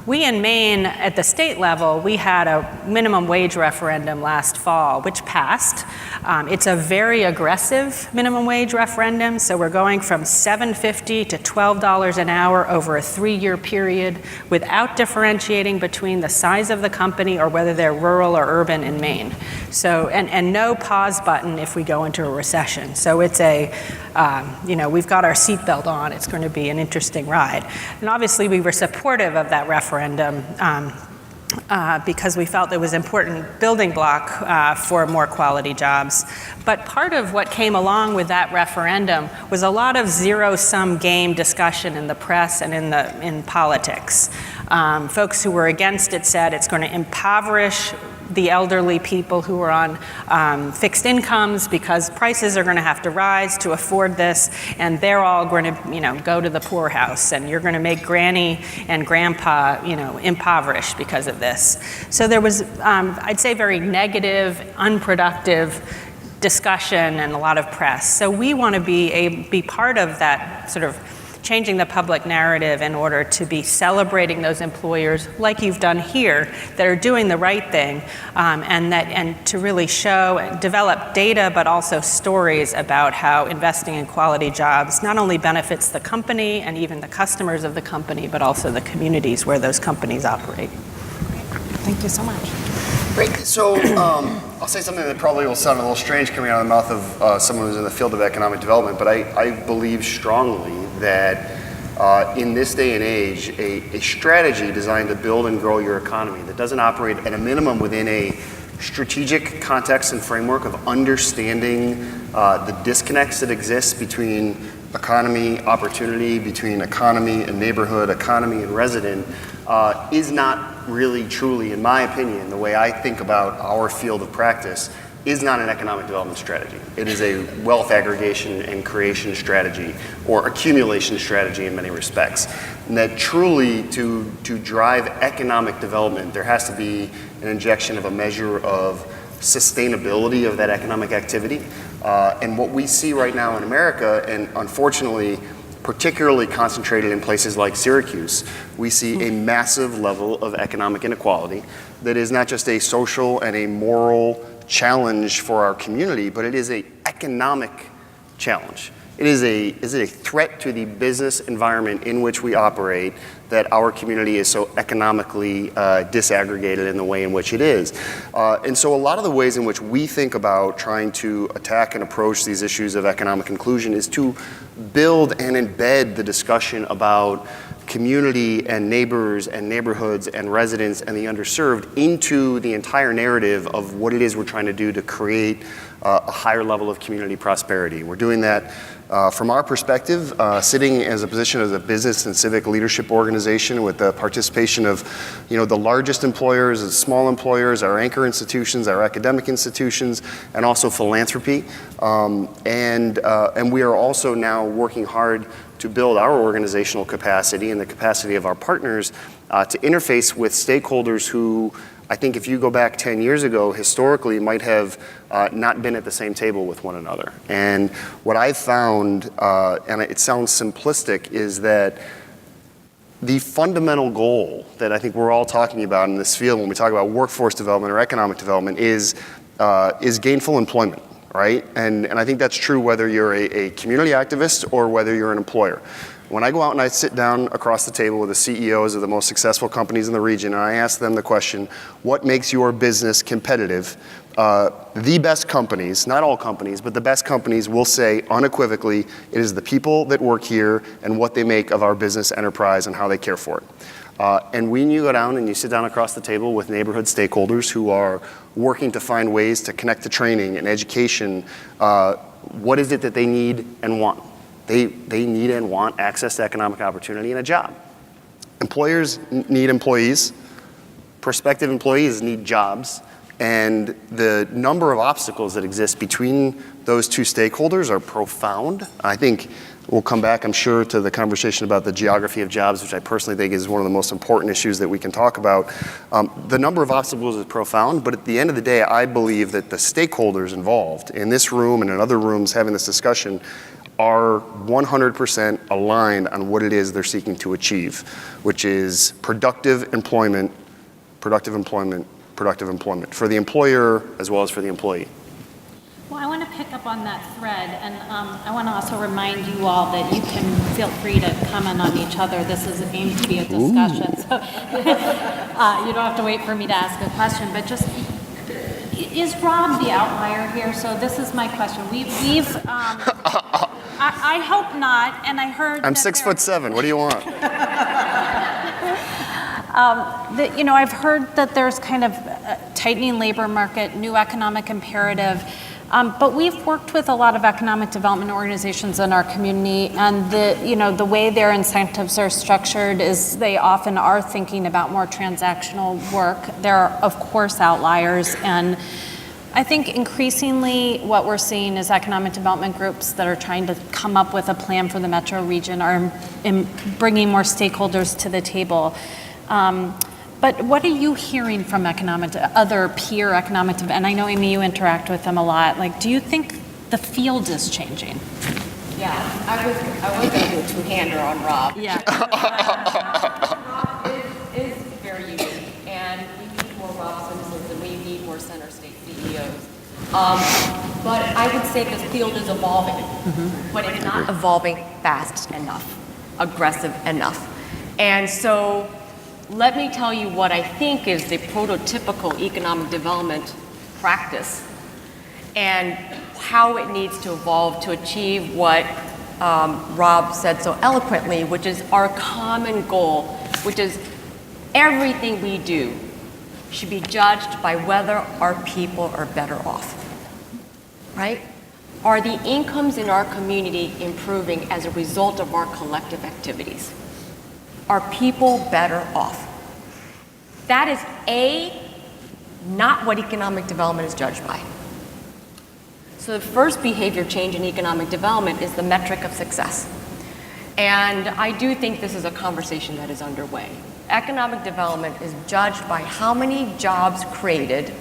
We in Maine, at the state level, we had a a minimum wage referendum last fall, which passed. It's a very aggressive minimum wage referendum, so we're going from $7.50 to $12 an hour over a 3-year period without differentiating between the size of the company or whether they're rural or urban in Maine. So, and no pause button if we go into a recession. So it's we've got our seatbelt on. It's going to be an interesting ride. And obviously we were supportive of that referendum because we felt it was an important building block for more quality jobs. But part of what came along with that referendum was a lot of zero-sum game discussion in the press and in politics. Folks who were against it said it's going to impoverish the elderly people who are on fixed incomes because prices are going to have to rise to afford this, and they're all going to, go to the poorhouse, and you're going to make granny and grandpa, impoverished because of this. So there was, I'd say, very negative, unproductive discussion and a lot of press. So we want to be part of that sort of changing the public narrative in order to be celebrating those employers like you've done here that are doing the right thing, and to really show and develop data but also stories about how investing in quality jobs not only benefits the company and even the customers of the company but also the communities where those companies operate. Thank you so much. Great. So I'll say something that probably will sound a little strange coming out of the mouth of someone who's in the field of economic development, but I believe strongly that in this day and age, a strategy designed to build and grow your economy that doesn't operate at a minimum within a strategic context and framework of understanding the disconnects that exist between economy, opportunity, between economy and neighborhood, economy and resident, is not really truly, in my opinion, the way I think about our field of practice, is not an economic development strategy. It is a wealth aggregation and creation strategy, or accumulation strategy in many respects. And that truly, to drive economic development, there has to be an injection of a measure of sustainability of that economic activity. And what we see right now in America, and unfortunately, particularly concentrated in places like Syracuse, we see a massive level of economic inequality that is not just a social and a moral challenge for our community, but it is an economic challenge. It is a threat to the business environment in which we operate that our community is so economically disaggregated in the way in which it is. And so a lot of the ways in which we think about trying to attack and approach these issues of economic inclusion is to build and embed the discussion about community and neighbors and neighborhoods and residents and the underserved into the entire narrative of what it is we're trying to do to create a higher level of community prosperity. We're doing that from our perspective, sitting as a position as a business and civic leadership organization with the participation of, the largest employers, the small employers, our anchor institutions, our academic institutions, and also philanthropy. And we are also now working hard to build our organizational capacity and the capacity of our partners to interface with stakeholders who, I think if you go back 10 years ago, historically might have not been at the same table with one another. And what I've found, and it sounds simplistic, is that the fundamental goal that I think we're all talking about in this field when we talk about workforce development or economic development is gainful employment, right? And I think that's true whether you're a community activist or whether you're an employer. When I go out and I sit down across the table with the CEOs of the most successful companies in the region and I ask them the question, what makes your business competitive? The best companies, not all companies, but the best companies will say unequivocally, it is the people that work here and what they make of our business enterprise and how they care for it. And when you go down and you sit down across the table with neighborhood stakeholders who are working to find ways to connect to training and education, what is it that they need and want? They need and want access to economic opportunity and a job. Employers need employees. Prospective employees need jobs. And the number of obstacles that exist between those two stakeholders are profound. I think we'll come back, I'm sure, to the conversation about the geography of jobs, which I personally think is one of the most important issues that we can talk about. The number of obstacles is profound, but at the end of the day, I believe that the stakeholders involved in this room and in other rooms having this discussion are 100% aligned on what it is they're seeking to achieve, which is productive employment productive employment for the employer as well as for the employee. Well, I want to pick up on that thread, and I want to also remind you all that you can feel free to comment on each other. This is aimed to be a discussion, so you don't have to wait for me to ask a question, but just, is Rob the outlier here? So this is my question. I hope not, and I heard I'm 6'7". What do you want? I've heard that there's kind of a tightening labor market, new economic imperative, but we've worked with a lot of economic development organizations in our community, and the way their incentives are structured is they often are thinking about more transactional work. There are, of course, outliers, and I think increasingly what we're seeing is economic development groups that are trying to come up with a plan for the metro region are bringing more stakeholders to the table. But what are you hearing from other peer economic, and I know, Amy, you interact with them a lot. Like, do you think the field is changing? Yeah, I was going to do a two-hander on Rob. Yeah. Rob is very unique, and we need more Rob Simpsons, and we need more CenterSTATE CEOs. But I would say the field is evolving, but it's not evolving fast enough, aggressive enough. And so let me tell you what I think is the prototypical economic development practice and how it needs to evolve to achieve what Rob said so eloquently, which is our common goal, which is everything we do should be judged by whether our people are better off, right? Are the incomes in our community improving as a result of our collective activities? Are people better off? That is not what economic development is judged by. So the first behavior change in economic development is the metric of success. And I do think this is a conversation that is underway. Economic development is judged by how many jobs created,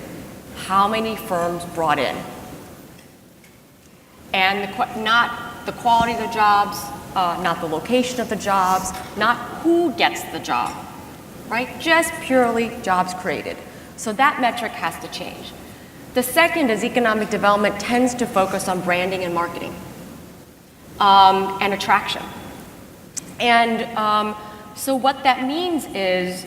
how many firms brought in. And not the quality of the jobs, not the location of the jobs, not who gets the job, right? Just purely jobs created. So that metric has to change. The second is economic development tends to focus on branding and marketing and attraction. And so what that means is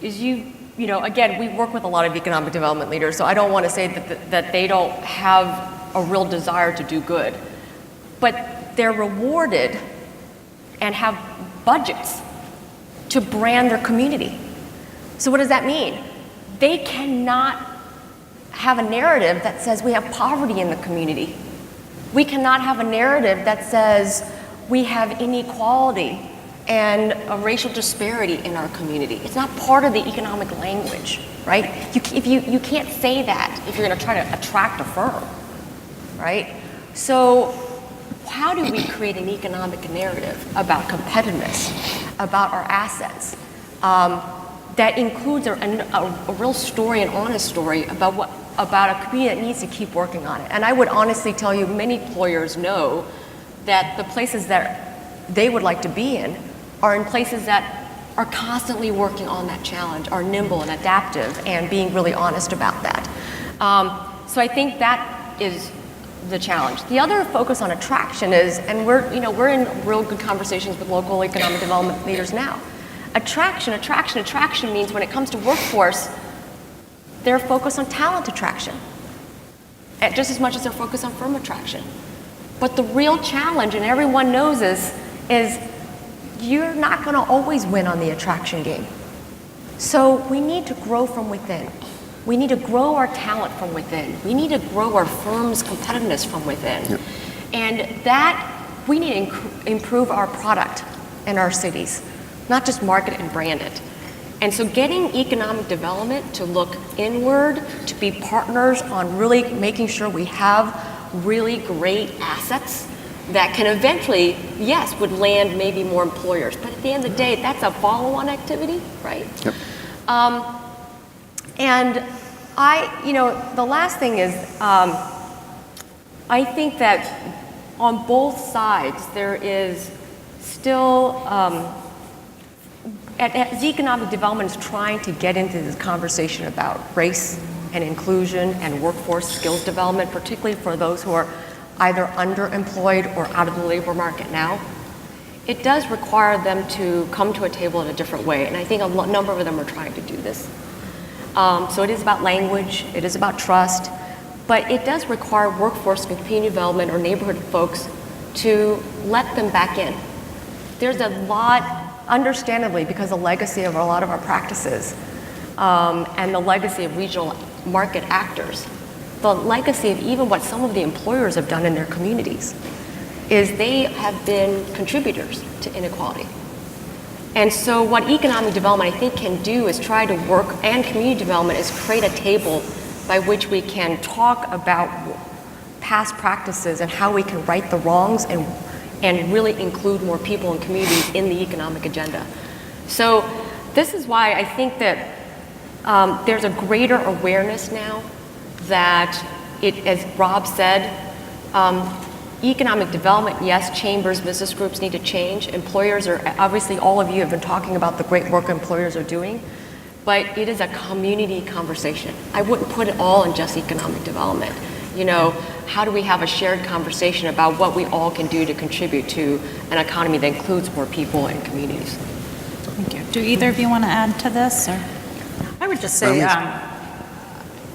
again, we work with a lot of economic development leaders, so I don't want to say that they don't have a real desire to do good. But they're rewarded and have budgets to brand their community. So what does that mean? They cannot have a narrative that says we have poverty in the community. We cannot have a narrative that says we have inequality and a racial disparity in our community. It's not part of the economic language, right? You can't say that if you're going to try to attract a firm, right? So how do we create an economic narrative about competitiveness, about our assets, that includes a real story, an honest story about a community that needs to keep working on it? And I would honestly tell you, many employers know that the places that they would like to be in are in places that are constantly working on that challenge, are nimble and adaptive, and being really honest about that. So I think that is the challenge. The other focus on attraction is, and we're in real good conversations with local economic development leaders now. Attraction means when it comes to workforce, they're focused on talent attraction, just as much as they're focused on firm attraction. But the real challenge, and everyone knows this, is you're not going to always win on the attraction game. So we need to grow from within. We need to grow our talent from within. We need to grow our firm's competitiveness from within. Yep. And that, we need to improve our product in our cities, not just market and brand it. And so getting economic development to look inward, to be partners on really making sure we have really great assets that can eventually, yes, would land maybe more employers. But at the end of the day, that's a follow-on activity, right? Yep. And the last thing is, I think that on both sides there is still as economic development is trying to get into this conversation about race and inclusion and workforce skills development, particularly for those who are either underemployed or out of the labor market now, it does require them to come to a table in a different way. And I think a number of them are trying to do this. So it is about language, it is about trust, but it does require workforce and community development or neighborhood folks to let them back in. There's a lot, understandably, because the legacy of a lot of our practices and the legacy of regional market actors, the legacy of even what some of the employers have done in their communities is they have been contributors to inequality. And so what economic development I think can do is try to work, and community development is create a table by which we can talk about past practices and how we can right the wrongs and really include more people and communities in the economic agenda. So this is why I think that there's a greater awareness now that as Rob said, economic development, yes, chambers, business groups need to change. Employers are, obviously all of you have been talking about the great work employers are doing, but it is a community conversation. I wouldn't put it all in just economic development. You know, how do we have a shared conversation about what we all can do to contribute to an economy that includes more people and communities? Thank you. Do either of you want to add to this? Or? I would just say,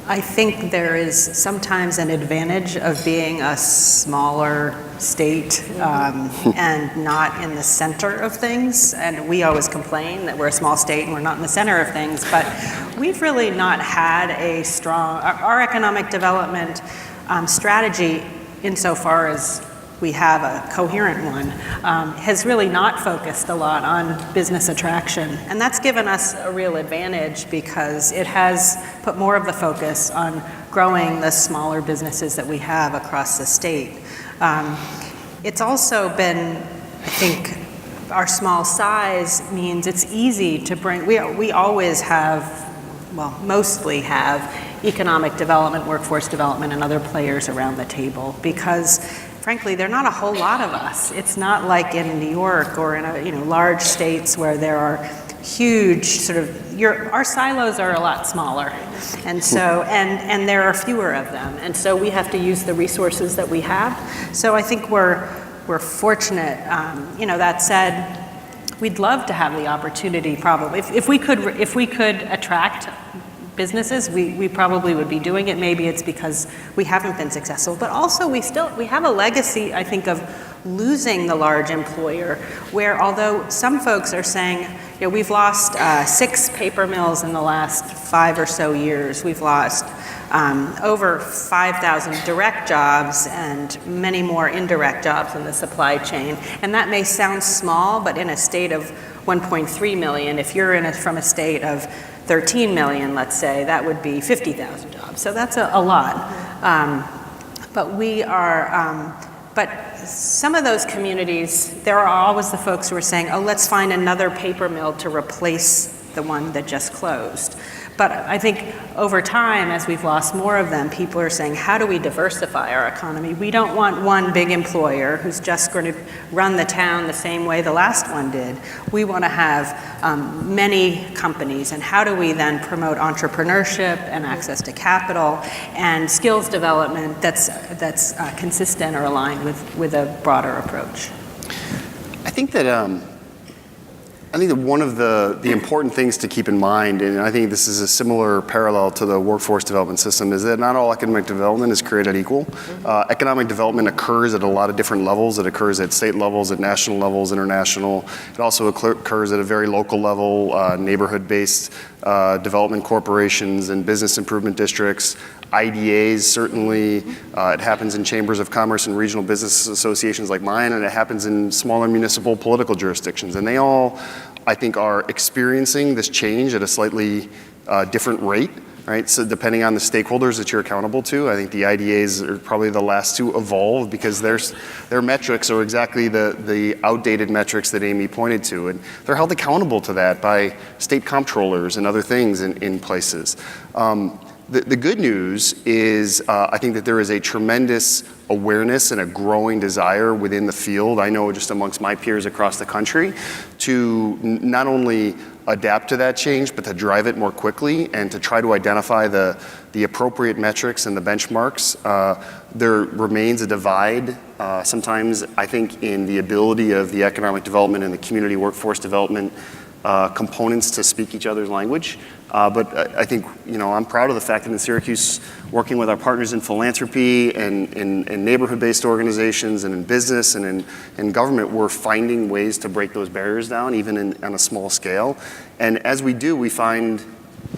I think there is sometimes an advantage of being a smaller state and not in the center of things. And we always complain that we're a small state and we're not in the center of things, but we've really not had a strong, our economic development strategy, insofar as we have a coherent one, has really not focused a lot on business attraction. And that's given us a real advantage because it has put more of the focus on growing the smaller businesses that we have across the state. It's also been, I think, our small size means it's easy to bring, we always have, well, mostly have economic development, workforce development, and other players around the table because frankly, there are not a whole lot of us. It's not like in New York or in large states where there are huge sort of, our silos are a lot smaller. And so, and there are fewer of them. And so we have to use the resources that we have. So I think we're fortunate. That said, we'd love to have the opportunity probably. If we could attract businesses, we probably would be doing it. Maybe it's because we haven't been successful, but also we have a legacy, I think, of losing the large employer, where although some folks are saying, we've lost 6 paper mills in the last 5 or so years, we've lost over 5,000 direct jobs and many more indirect jobs in the supply chain. And that may sound small, but in a state of 1.3 million, if you're from a state of 13 million, let's say, that would be 50,000 jobs. So that's a lot. But we are, but some of those communities, there are always the folks who are saying, oh, let's find another paper mill to replace the one that just closed. But I think over time, as we've lost more of them, people are saying, how do we diversify our economy? We don't want one big employer who's just going to run the town the same way the last one did. We want to have many companies, and how do we then promote entrepreneurship and access to capital and skills development that's consistent or aligned with a broader approach? I think that one of the important things to keep in mind, and I think this is a similar parallel to the workforce development system, is that not all economic development is created equal. Economic development occurs at a lot of different levels. It occurs at state levels, at national levels, international. It also occurs at a very local level, neighborhood-based development corporations and business improvement districts. IDAs, certainly. It happens in chambers of commerce and regional business associations like mine, and it happens in smaller municipal political jurisdictions. And they all, I think, are experiencing this change at a slightly different rate, right? So depending on the stakeholders that you're accountable to, I think the IDAs are probably the last to evolve because their metrics are exactly the outdated metrics that Amy pointed to. And they're held accountable to that by state comptrollers and other things in places. The good news is I think that there is a tremendous awareness and a growing desire within the field, I know just amongst my peers across the country, to not only adapt to that change, but to drive it more quickly and to try to identify the appropriate metrics and the benchmarks. There remains a divide sometimes, I think, in the ability of the economic development and the community workforce development components to speak each other's language. But I think, I'm proud of the fact that in Syracuse, working with our partners in philanthropy and in neighborhood-based organizations and in business and in government, we're finding ways to break those barriers down, even on a small scale. And as we do, we find,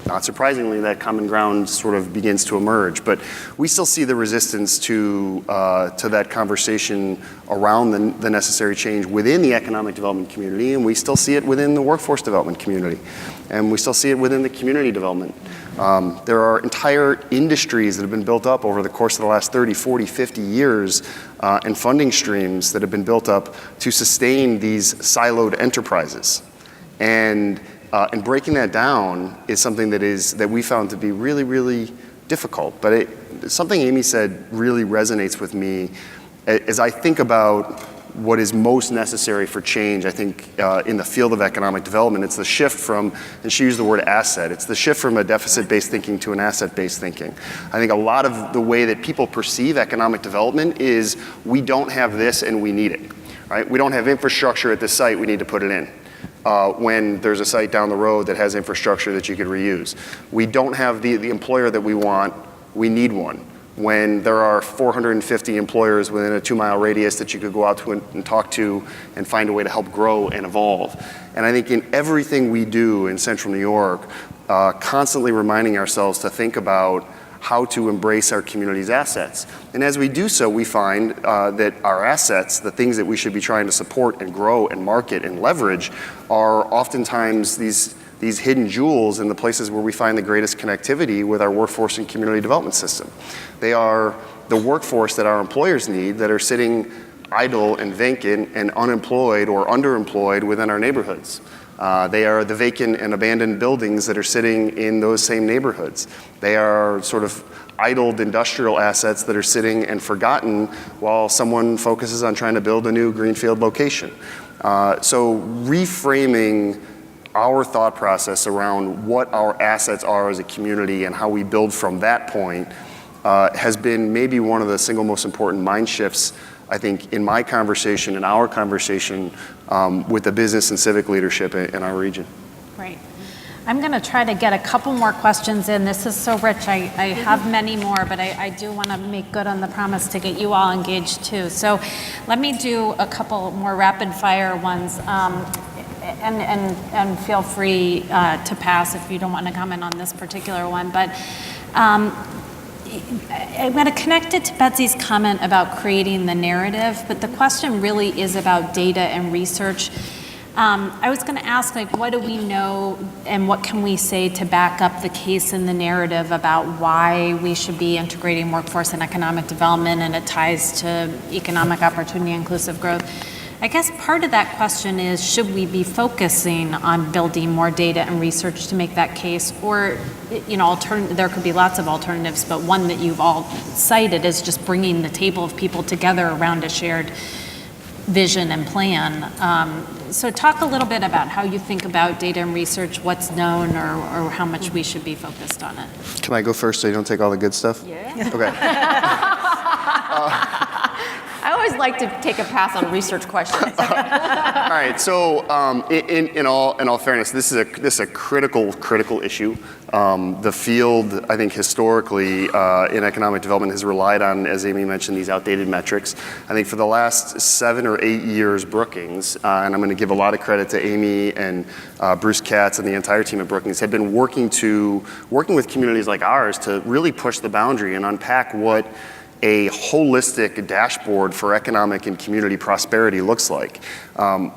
not surprisingly, that common ground sort of begins to emerge. But we still see the resistance to that conversation around the necessary change within the economic development community, and we still see it within the workforce development community, and we still see it within the community development. There are entire industries that have been built up over the course of the last 30, 40, 50 years, and funding streams that have been built up to sustain these siloed enterprises. And breaking that down is something that we found to be really, really difficult. But something Amy said really resonates with me as I think about what is most necessary for change. I think in the field of economic development, it's the shift from, and she used the word asset, it's the shift from a deficit-based thinking to an asset-based thinking. I think a lot of the way that people perceive economic development is we don't have this and we need it, right? We don't have infrastructure at this site, we need to put it in. When there's a site down the road that has infrastructure that you could reuse. We don't have the employer that we want, we need one. When there are 450 employers within a 2-mile radius that you could go out to and talk to and find a way to help grow and evolve. And I think in everything we do in Central New York, constantly reminding ourselves to think about how to embrace our community's assets. And as we do so, we find that our assets, the things that we should be trying to support and grow and market and leverage, are oftentimes these hidden jewels in the places where we find the greatest connectivity with our workforce and community development system. They are the workforce that our employers need that are sitting idle and vacant and unemployed or underemployed within our neighborhoods. They are the vacant and abandoned buildings that are sitting in those same neighborhoods. They are sort of idled industrial assets that are sitting and forgotten while someone focuses on trying to build a new greenfield location. So reframing our thought process around what our assets are as a community and how we build from that point has been maybe one of the single most important mind shifts, I think, in my conversation, in our conversation with the business and civic leadership in our region. Great. I'm going to try to get a couple more questions in. This is so rich. I have many more, but I do want to make good on the promise to get you all engaged too. So let me do a couple more rapid fire ones. And feel free to pass if you don't want to comment on this particular one. But I'm going to connect it to Betsy's comment about creating the narrative, but the question really is about data and research. I was going to ask, what do we know and what can we say to back up the case in the narrative about why we should be integrating workforce and economic development, and it ties to economic opportunity, inclusive growth. I guess part of that question is, should we be focusing on building more data and research to make that case? Or, there could be lots of alternatives, but one that you've all cited is just bringing the table of people together around a shared vision and plan. So talk a little bit about how you think about data and research, what's known, or how much we should be focused on it. Can I go first so you don't take all the good stuff? Yeah. Okay. I always like to take a pass on research questions. All right. So, in all fairness, this is a critical issue. The field, I think, historically in economic development has relied on, as Amy mentioned, these outdated metrics. I think for the last 7 or 8 years, Brookings, and I'm going to give a lot of credit to Amy and Bruce Katz and the entire team at Brookings, have been working with communities like ours to really push the boundary and unpack what a holistic dashboard for economic and community prosperity looks like.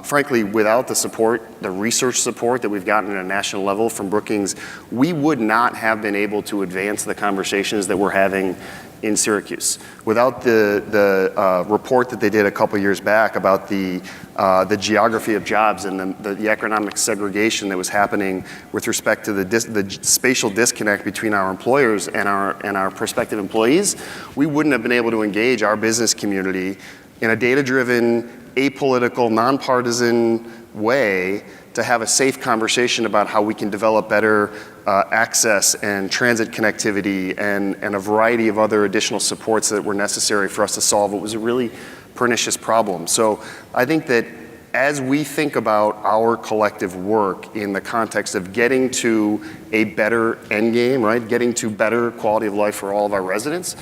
Frankly, without the research support that we've gotten at a national level from Brookings, we would not have been able to advance the conversations that we're having in Syracuse. Without the report that they did a couple years back about the geography of jobs and the economic segregation that was happening with respect to the spatial disconnect between our employers and our prospective employees, we wouldn't have been able to engage our business community in a data-driven, apolitical, nonpartisan way to have a safe conversation about how we can develop better access and transit connectivity and a variety of other additional supports that were necessary for us to solve what was a really pernicious problem. So I think that as we think about our collective work in the context of getting to a better end game, right, getting to better quality of life for all of our residents,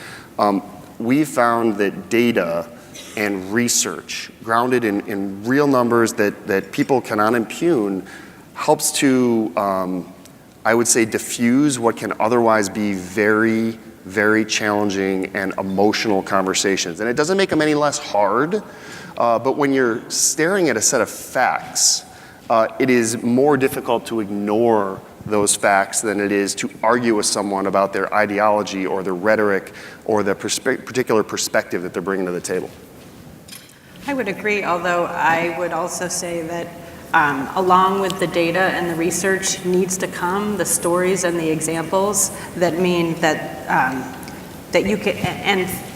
we found that data and research grounded in real numbers that people cannot impugn helps to, I would say, diffuse what can otherwise be very, very challenging and emotional conversations. And it doesn't make them any less hard, but when you're staring at a set of facts, it is more difficult to ignore those facts than it is to argue with someone about their ideology or their rhetoric or the particular perspective that they're bringing to the table. I would agree, although I would also say that along with the data and the research needs to come the stories and the examples that mean that that you can,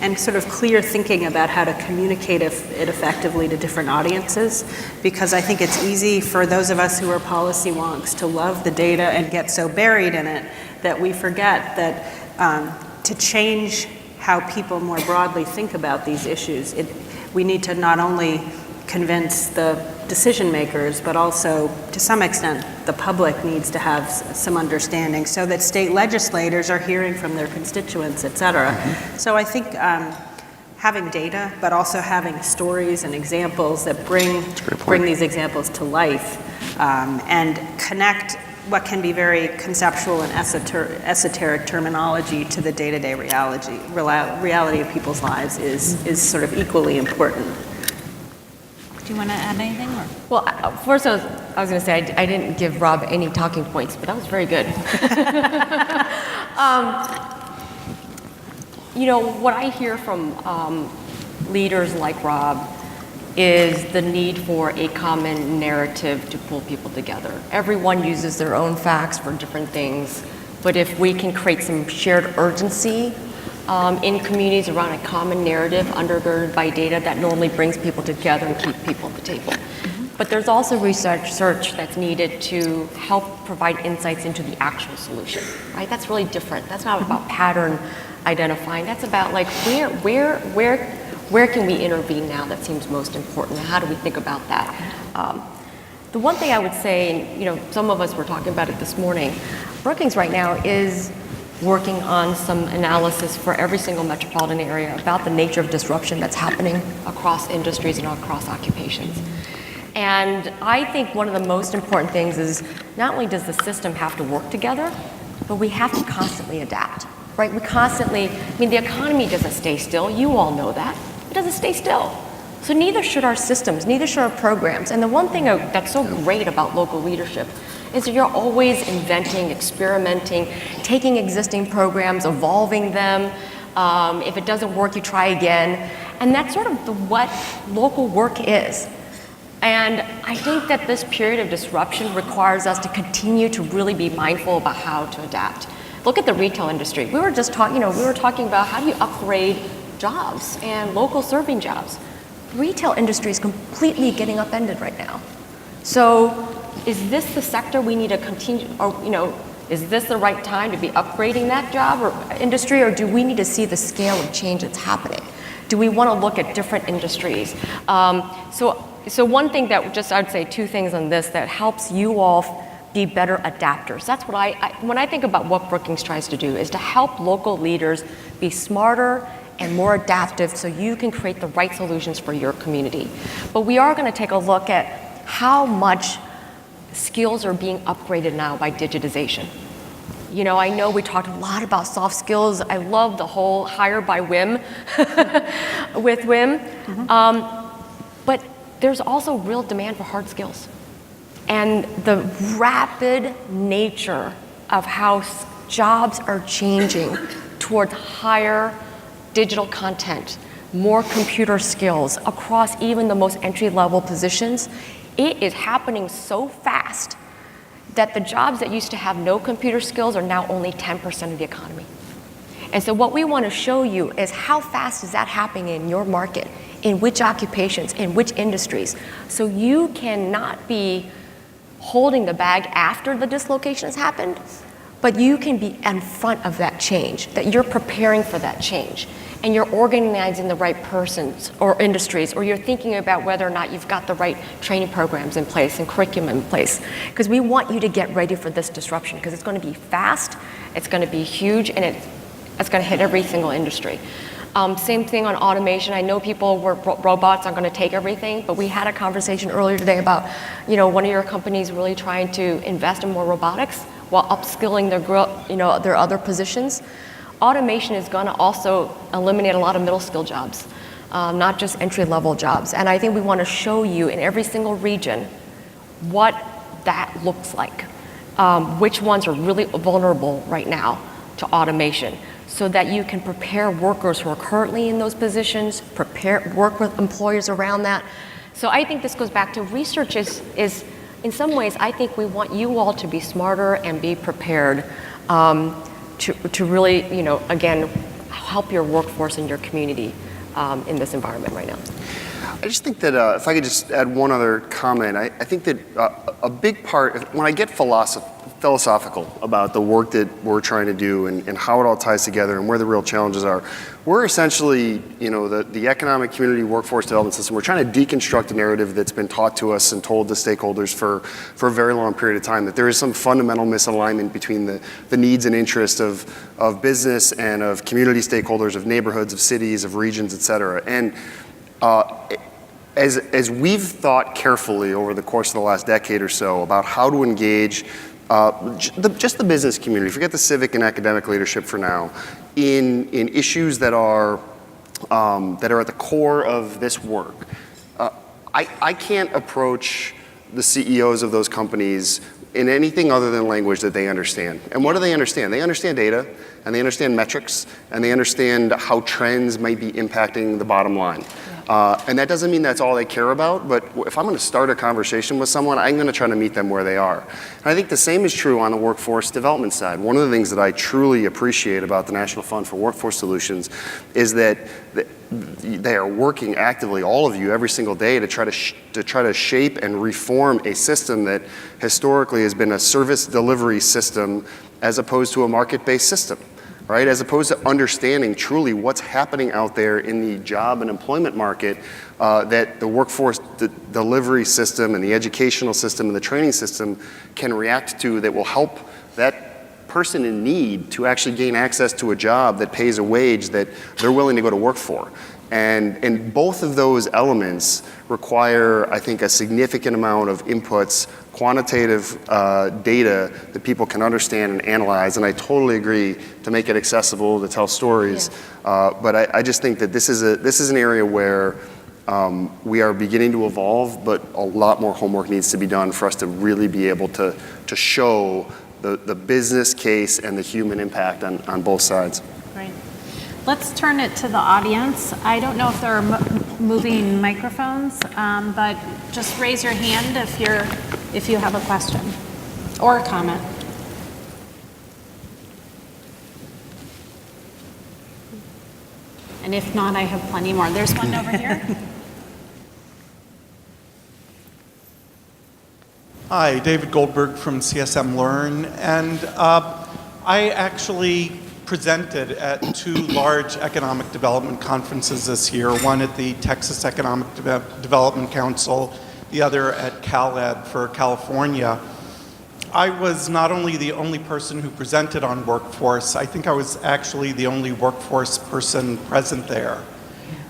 and sort of clear thinking about how to communicate it effectively to different audiences, because I think it's easy for those of us who are policy wonks to love the data and get so buried in it that we forget that to change how people more broadly think about these issues, we need to not only convince the decision makers, but also, to some extent, the public needs to have some understanding so that state legislators are hearing from their constituents, et cetera. So I think having data, but also having stories and examples that bring these examples to life and connect what can be very conceptual and esoteric terminology to the day-to-day reality of people's lives is sort of equally important. Do you want to add anything? Or? Well, first I was going to say I didn't give Rob any talking points, but that was very good. You know, what I hear from leaders like Rob is the need for a common narrative to pull people together. Everyone uses their own facts for different things, but if we can create some shared urgency in communities around a common narrative undergirded by data, that normally brings people together and keep people at the table. But there's also research that's needed to help provide insights into the actual solution, right? That's really different. That's not about pattern identifying. That's about like where can we intervene now that seems most important? How do we think about that? The one thing I would say, and you know, some of us were talking about it this morning, Brookings right now is working on some analysis for every single metropolitan area about the nature of disruption that's happening across industries and across occupations. And I think one of the most important things is not only does the system have to work together, but we have to constantly adapt, right? We constantly, I mean, the economy doesn't stay still. You all know that. It doesn't stay still. So neither should our systems, neither should our programs. And the one thing that's so great about local leadership is that you're always inventing, experimenting, taking existing programs, evolving them. If it doesn't work, you try again. And that's sort of what local work is. And I think that this period of disruption requires us to continue to really be mindful about how to adapt. Look at the retail industry. We were just talking, we were talking about how do you upgrade jobs and local serving jobs. The retail industry is completely getting upended right now. So is this the sector we need to continue, or is this the right time to be upgrading that job or industry, or do we need to see the scale of change that's happening? Do we want to look at different industries? So one thing that I'd say two things on this that helps you all be better adapters. That's what when I think about what Brookings tries to do is to help local leaders be smarter and more adaptive so you can create the right solutions for your community. But we are going to take a look at how much skills are being upgraded now by digitization. You know, I know we talked a lot about soft skills. I love the whole hire by whim with whim. But there's also real demand for hard skills. And the rapid nature of how jobs are changing toward higher digital content, more computer skills across even the most entry-level positions, it is happening so fast that the jobs that used to have no computer skills are now only 10% of the economy. And so what we want to show you is how fast is that happening in your market, in which occupations, in which industries, so you cannot be holding the bag after the dislocation has happened, but you can be in front of that change, that you're preparing for that change, and you're organizing the right persons or industries, or you're thinking about whether or not you've got the right training programs in place and curriculum in place. Because we want you to get ready for this disruption, because it's going to be fast, it's going to be huge, and it's going to hit every single industry. Same thing on automation. I know people were robots aren't going to take everything, but we had a conversation earlier today about, one of your companies really trying to invest in more robotics while upskilling their other positions. Automation is going to also eliminate a lot of middle skill jobs, not just entry-level jobs. And I think we want to show you in every single region what that looks like, which ones are really vulnerable right now to automation, so that you can prepare workers who are currently in those positions, work with employers around that. So I think this goes back to research is in some ways, I think we want you all to be smarter and be prepared to really, again, help your workforce and your community in this environment right now. I just think that if I could just add one other comment, I think that a big part, when I get philosophical about the work that we're trying to do and how it all ties together and where the real challenges are, we're essentially, the economic community workforce development system, we're trying to deconstruct a narrative that's been taught to us and told to stakeholders for a very long period of time, that there is some fundamental misalignment between the needs and interests of business and of community stakeholders, of neighborhoods, of cities, of regions, et cetera. And as we've thought carefully over the course of the last decade or so about how to engage just the business community, forget the civic and academic leadership for now, in issues that are at the core of this work, I can't approach the CEOs of those companies in anything other than language that they understand. And what do they understand? They understand data, and they understand metrics, and they understand how trends might be impacting the bottom line. And that doesn't mean that's all they care about, but if I'm going to start a conversation with someone, I'm going to try to meet them where they are. And I think the same is true on the workforce development side. One of the things that I truly appreciate about the National Fund for Workforce Solutions is that they are working actively, all of you, every single day to try to shape and reform a system that historically has been a service delivery system as opposed to a market-based system. Right? As opposed to understanding truly what's happening out there in the job and employment market, that the workforce delivery system and the educational system and the training system can react to, that will help that person in need to actually gain access to a job that pays a wage that they're willing to go to work for. And both of those elements require, I think, a significant amount of inputs, quantitative data that people can understand and analyze. And I totally agree to make it accessible, to tell stories. Yeah. But I just think that this is an area where we are beginning to evolve, but a lot more homework needs to be done for us to really be able to show the business case and the human impact on both sides. Right. Let's turn it to the audience. I don't know if there are moving microphones, but just raise your hand if you have a question or a comment. And if not, I have plenty more. There's one over here. Hi, David Goldberg from CSM Learn, and I actually presented at two large economic development conferences this year, one at the Texas Economic Development Council, the other at CalEd for California. I was not only the only person who presented on workforce, I think I was actually the only workforce person present there.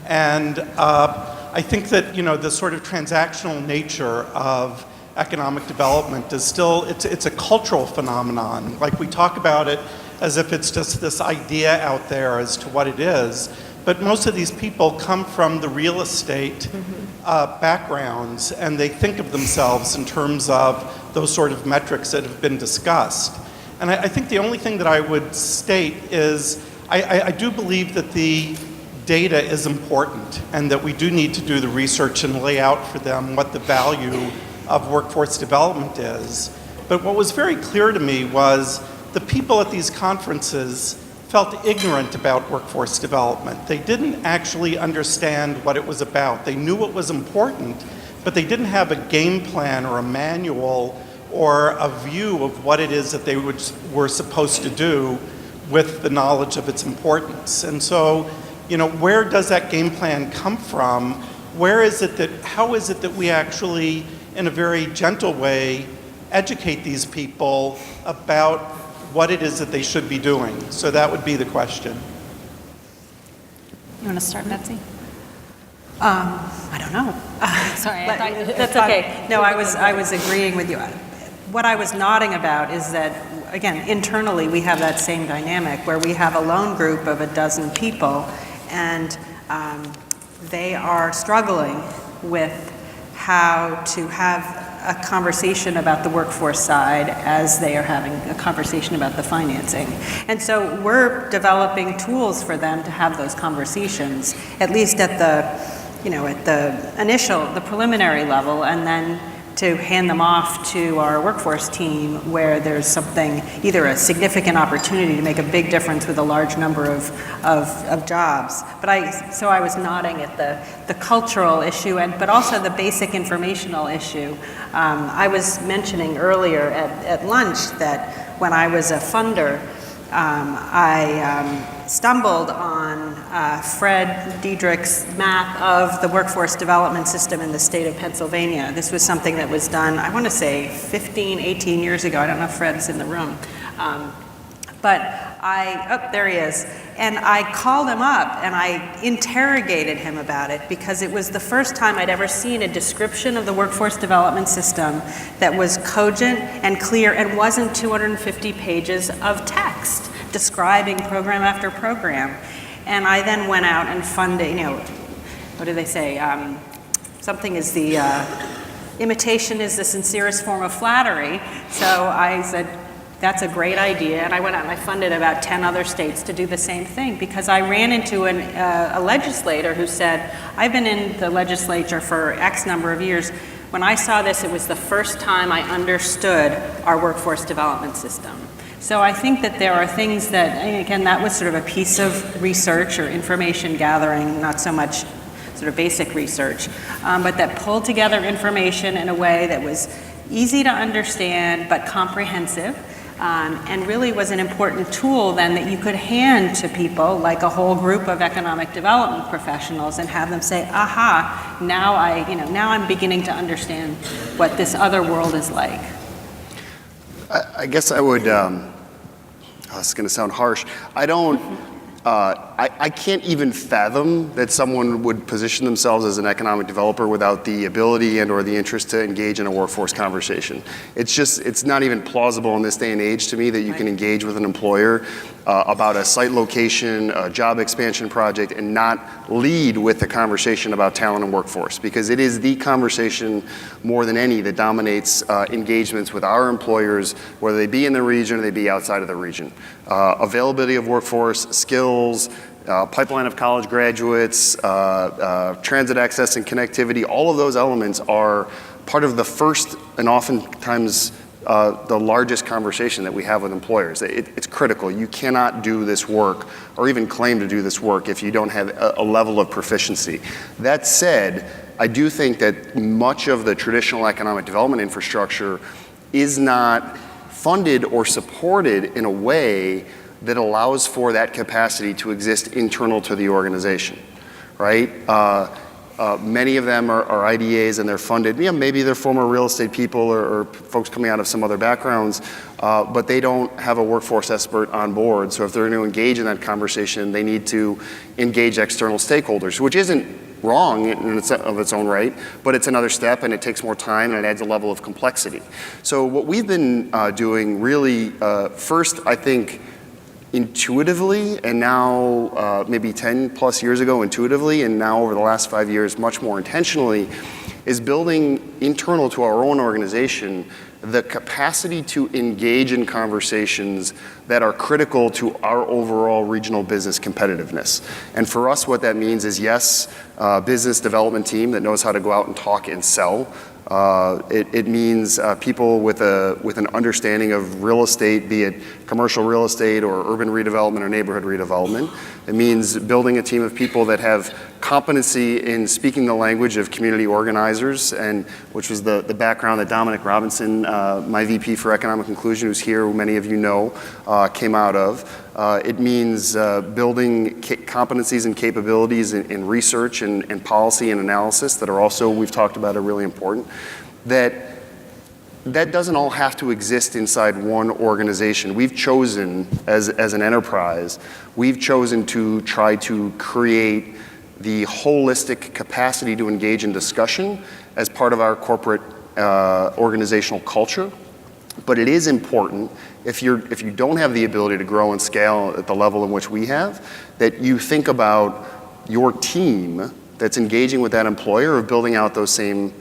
And I think that, the sort of transactional nature of economic development is still, it's a cultural phenomenon. Like, we talk about it as if it's just this idea out there as to what it is. But most of these people come from the real estate backgrounds, and they think of themselves in terms of those sort of metrics that have been discussed. And I think the only thing that I would state is I do believe that the data is important, and that we do need to do the research and lay out for them what the value of workforce development is. But what was very clear to me was the people at these conferences felt ignorant about workforce development. They didn't actually understand what it was about. They knew it was important, but they didn't have a game plan or a manual or a view of what it is that they were supposed to do with the knowledge of its importance. And so, where does that game plan come from? How is it that we actually, in a very gentle way, educate these people about what it is that they should be doing? So that would be the question. You want to start, Betsy? I don't know. Sorry, That's okay. No, I was agreeing with you. What I was nodding about is that, again, internally we have that same dynamic where we have a lone group of a dozen people, and they are struggling with how to have a conversation about the workforce side as they are having a conversation about the financing. And so we're developing tools for them to have those conversations, at least at the initial, the preliminary level, and then to hand them off to our workforce team where there's something, either a significant opportunity to make a big difference with a large number of jobs. So I was nodding at the cultural issue, but also the basic informational issue. I was mentioning earlier at lunch that when I was a funder, I stumbled on Fred Diedrich's map of the workforce development system in the state of Pennsylvania. This was something that was done, I want to say 15, 18 years ago. I don't know if Fred's in the room. There he is. And I called him up and I interrogated him about it because it was the first time I'd ever seen a description of the workforce development system that was cogent and clear and wasn't 250 pages of text describing program after program. And I then went out and funded, what do they say? Something is imitation is the sincerest form of flattery. So I said, that's a great idea. And I went out and I funded about 10 other states to do the same thing because I ran into a legislator who said, I've been in the legislature for X number of years. When I saw this, it was the first time I understood our workforce development system. So I think that there are things that, again, that was sort of a piece of research or information gathering, not so much sort of basic research, but that pulled together information in a way that was easy to understand but comprehensive. And really was an important tool then that you could hand to people like a whole group of economic development professionals and have them say, aha, now I'm beginning to understand what this other world is like. I guess I would, it's going to sound harsh. I can't even fathom that someone would position themselves as an economic developer without the ability and or the interest to engage in a workforce conversation. It's not even plausible in this day and age to me that you can engage with an employer about a site location, a job expansion project, and not lead with the conversation about talent and workforce, because it is the conversation more than any that dominates engagements with our employers, whether they be in the region or they be outside of the region. Availability of workforce, skills, pipeline of college graduates, transit access and connectivity, all of those elements are part of the first and oftentimes the largest conversation that we have with employers. It's critical. You cannot do this work or even claim to do this work if you don't have a level of proficiency. That said, I do think that much of the traditional economic development infrastructure is not funded or supported in a way that allows for that capacity to exist internal to the organization, right? Many of them are IDAs and they're funded, maybe they're former real estate people or folks coming out of some other backgrounds, but they don't have a workforce expert on board. So if they're going to engage in that conversation, they need to engage external stakeholders, which isn't wrong of its own right, but it's another step and it takes more time and it adds a level of complexity. So what we've been doing really, first, I think, intuitively, and now maybe 10 plus years ago intuitively, and now over the last 5 years much more intentionally, is building internal to our own organization the capacity to engage in conversations that are critical to our overall regional business competitiveness. And for us, what that means is, yes, a business development team that knows how to go out and talk and sell It means people with an understanding of real estate, be it commercial real estate or urban redevelopment or neighborhood redevelopment. It means building a team of people that have competency in speaking the language of community organizers, and which was the background that Dominic Robinson, my VP for Economic Inclusion, who's here, who many of you know, came out of. It means building competencies and capabilities in research and policy and analysis that are also, we've talked about, are really important. That doesn't all have to exist inside one organization. We've chosen, as an enterprise, we've chosen to try to create the holistic capacity to engage in discussion as part of our corporate organizational culture. But it is important, if you don't have the ability to grow and scale at the level in which we have, that you think about your team that's engaging with that employer of building out those same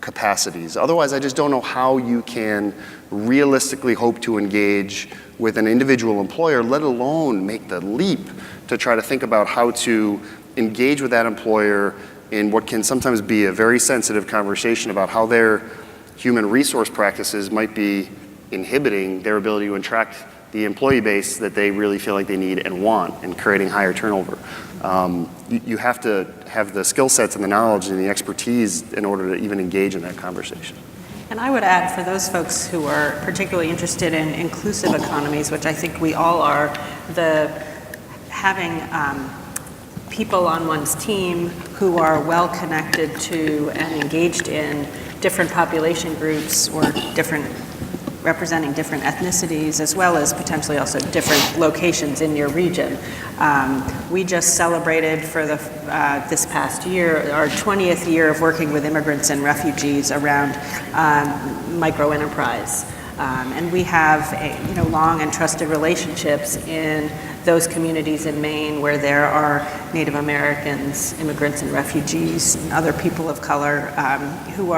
capacities. Otherwise, I just don't know how you can realistically hope to engage with an individual employer, let alone make the leap to try to think about how to engage with that employer in what can sometimes be a very sensitive conversation about how their human resource practices might be inhibiting their ability to attract the employee base that they really feel like they need and want, and creating higher turnover. You have to have the skill sets and the knowledge and the expertise in order to even engage in that conversation. And I would add, for those folks who are particularly interested in inclusive economies, which I think we all are, having people on one's team who are well connected to and engaged in different population groups or representing different ethnicities, as well as potentially also different locations in your region. We just celebrated for this past year our 20th year of working with immigrants and refugees around microenterprise. And we have long and trusted relationships in those communities in Maine where there are Native Americans, immigrants and refugees, and other people of color who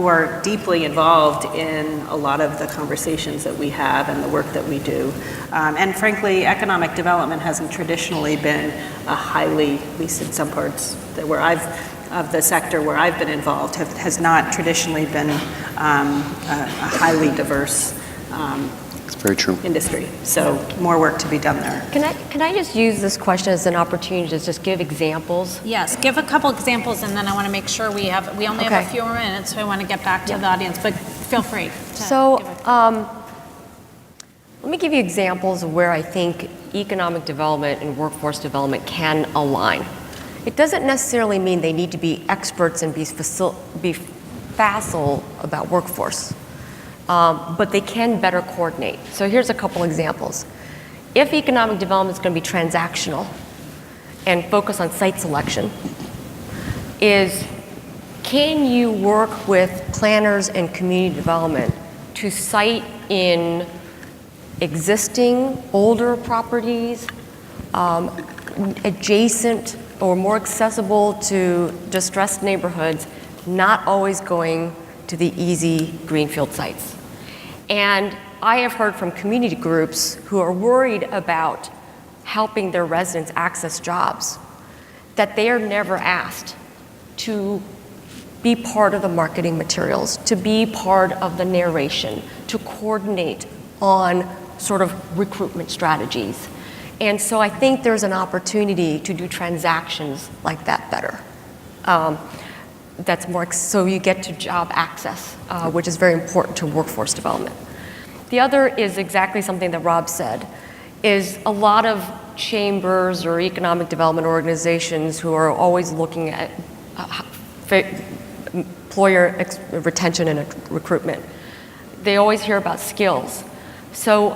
are deeply involved in a lot of the conversations that we have and the work that we do. And frankly, economic development hasn't traditionally been a highly, at least in some parts of the sector where I've been involved, has not traditionally been a highly diverse it's very true. industry. So more work to be done there. Can I just use this question as an opportunity to just give examples? Yes, give a couple examples, and then I want to make sure we only have a few more minutes, so I want to get back to the audience, but feel free to let me give you examples of where I think economic development and workforce development can align. It doesn't necessarily mean they need to be experts and be facile about workforce, but they can better coordinate. So here's a couple examples. If economic development is going to be transactional and focus on site selection, can you work with planners and community development to site in existing older properties, adjacent or more accessible to distressed neighborhoods, not always going to the easy greenfield sites? And I have heard from community groups who are worried about helping their residents access jobs that they are never asked to be part of the marketing materials, to be part of the narration, to coordinate on sort of recruitment strategies. And so I think there's an opportunity to do transactions like that better. That's more, so you get to job access, which is very important to workforce development. The other is exactly something that Rob said, is a lot of chambers or economic development organizations who are always looking at employer retention and recruitment. They always hear about skills. So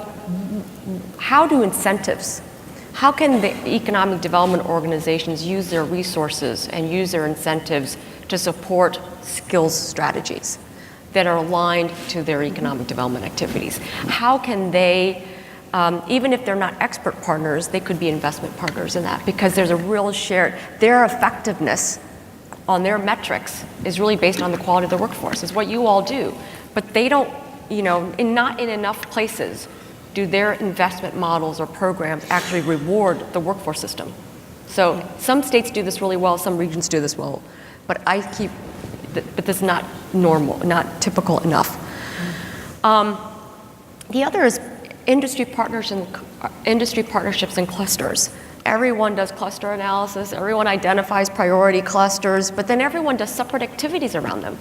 how do incentives, how can the economic development organizations use their resources and use their incentives to support skills strategies that are aligned to their economic development activities? How can they, even if they're not expert partners, they could be investment partners in that, because there's a real shared, their effectiveness on their metrics is really based on the quality of the workforce. It's what you all do. But they don't, not in enough places do their investment models or programs actually reward the workforce system. So some states do this really well, some regions do this well. But I keep but that's not normal, not typical enough. The other is industry partnerships and clusters. Everyone does cluster analysis, everyone identifies priority clusters, but then everyone does separate activities around them.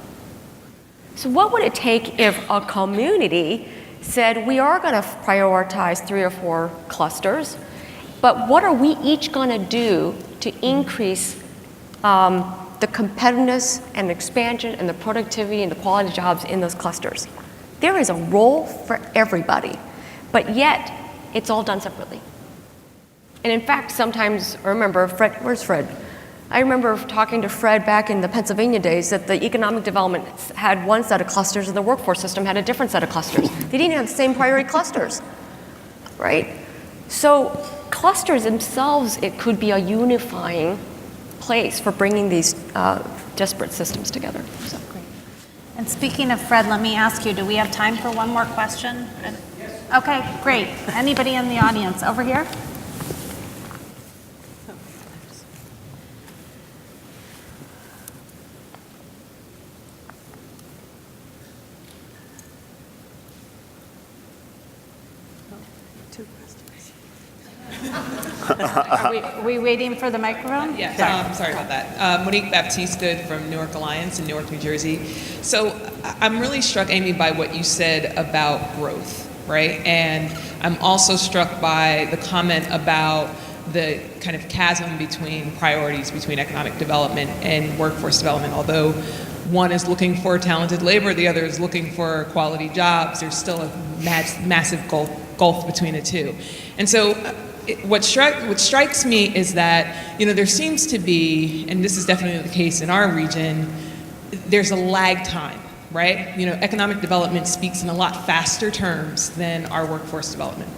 So what would it take if a community said, we are going to prioritize 3 or 4 clusters, but what are we each going to do to increase the competitiveness and expansion and the productivity and the quality of jobs in those clusters? There is a role for everybody, but yet it's all done separately. And in fact, sometimes, I remember, Fred, where's Fred? I remember talking to Fred back in the Pennsylvania days that the economic development had one set of clusters and the workforce system had a different set of clusters. They didn't have the same priority clusters, right? So clusters themselves, it could be a unifying place for bringing these disparate systems together. So. And speaking of Fred, let me ask you, do we have time for one more question? Okay, great. Anybody in the audience? Over here? Are we waiting for the microphone? Yeah, sorry about that. Monique Baptiste from Newark Alliance in Newark, New Jersey. So I'm really struck, Amy, by what you said about growth, right? And I'm also struck by the comment about the kind of chasm between priorities between economic development and workforce development. Although one is looking for talented labor, the other is looking for quality jobs, there's still a massive gulf between the two. And so what strikes me is that, there seems to be, and this is definitely the case in our region, there's a lag time, right? Economic development speaks in a lot faster terms than our workforce development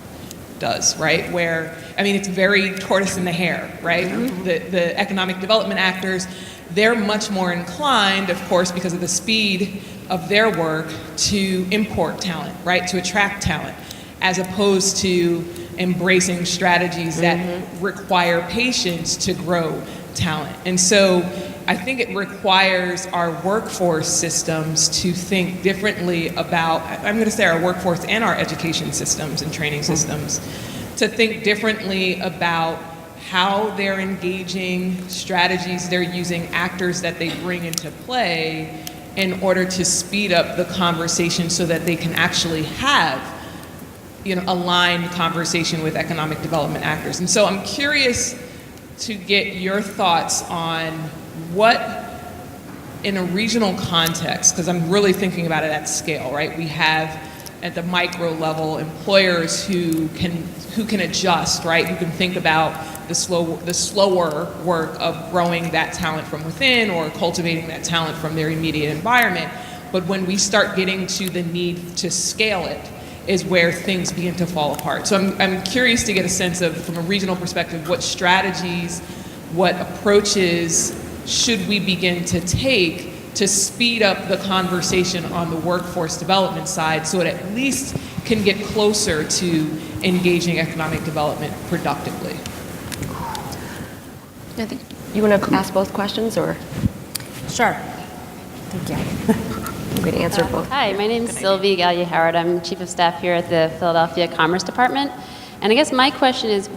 does, right? Where, it's very tortoise and the hare, right? Mm-hmm. The economic development actors, they're much more inclined, of course, because of the speed of their work, to import talent, right? To attract talent, as opposed to embracing strategies that require patience to grow talent. And so I think it requires our workforce systems to think differently about, I'm going to say our workforce and our education systems and training systems, to think differently about how they're engaging, strategies they're using, actors that they bring into play in order to speed up the conversation so that they can actually have aligned conversation with economic development actors. And so I'm curious to get your thoughts on what, in a regional context, because I'm really thinking about it at scale, right? We have at the micro level employers who can adjust, right? Who can think about the slower work of growing that talent from within or cultivating that talent from their immediate environment. But when we start getting to the need to scale it, is where things begin to fall apart. So I'm curious to get a sense of, from a regional perspective, what strategies, what approaches should we begin to take to speed up the conversation on the workforce development side so it at least can get closer to engaging economic development productively? I think you want to ask both questions, or? Sure. Thank you. I'm going to answer both. Hi, my name is Sylvie Gallia-Howard. I'm Chief of Staff here at the Philadelphia Commerce Department. And I guess my question is,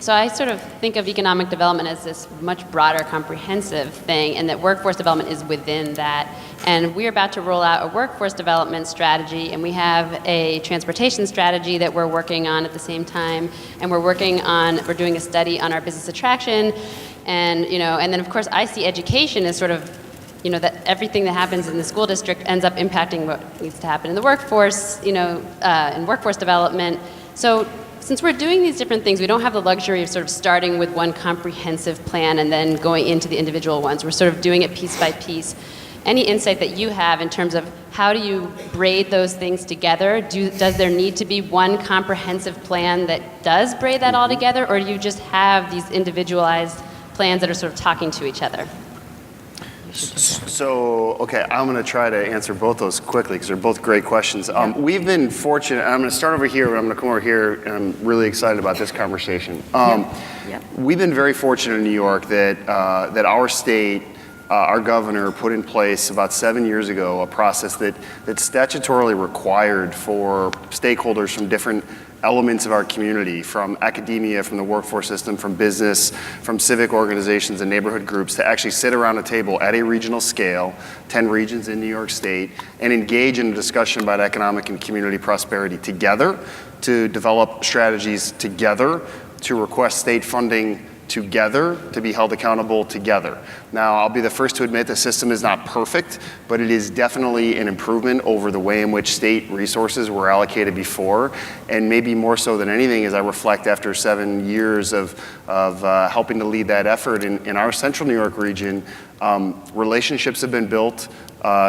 so I sort of think of economic development as this much broader, comprehensive thing, and that workforce development is within that. And we're about to roll out a workforce development strategy, and we have a transportation strategy that we're working on at the same time. And we're doing a study on our business attraction. And, and then of course I see education as sort of, that everything that happens in the school district ends up impacting what needs to happen in the workforce, in workforce development. So since we're doing these different things, we don't have the luxury of sort of starting with one comprehensive plan and then going into the individual ones. We're sort of doing it piece by piece. Any insight that you have in terms of how do you braid those things together? Does there need to be one comprehensive plan that does braid that all together, or do you just have these individualized plans that are sort of talking to each other? So, okay, I'm going to try to answer both those quickly because they're both great questions. We've been fortunate, and I'm going to start over here, and I'm going to come over here, and I'm really excited about this conversation. We've been very fortunate in New York that our state our governor put in place about 7 years ago a process that's statutorily required for stakeholders from different elements of our community, from academia, from the workforce system, from business, from civic organizations and neighborhood groups, to actually sit around a table at a regional scale, 10 regions in New York State, and engage in a discussion about economic and community prosperity together, to develop strategies together, to request state funding together, to be held accountable together. Now, I'll be the first to admit the system is not perfect, but it is definitely an improvement over the way in which state resources were allocated before, and maybe more so than anything as I reflect after 7 years of helping to lead that effort in our central New York region. Relationships have been built,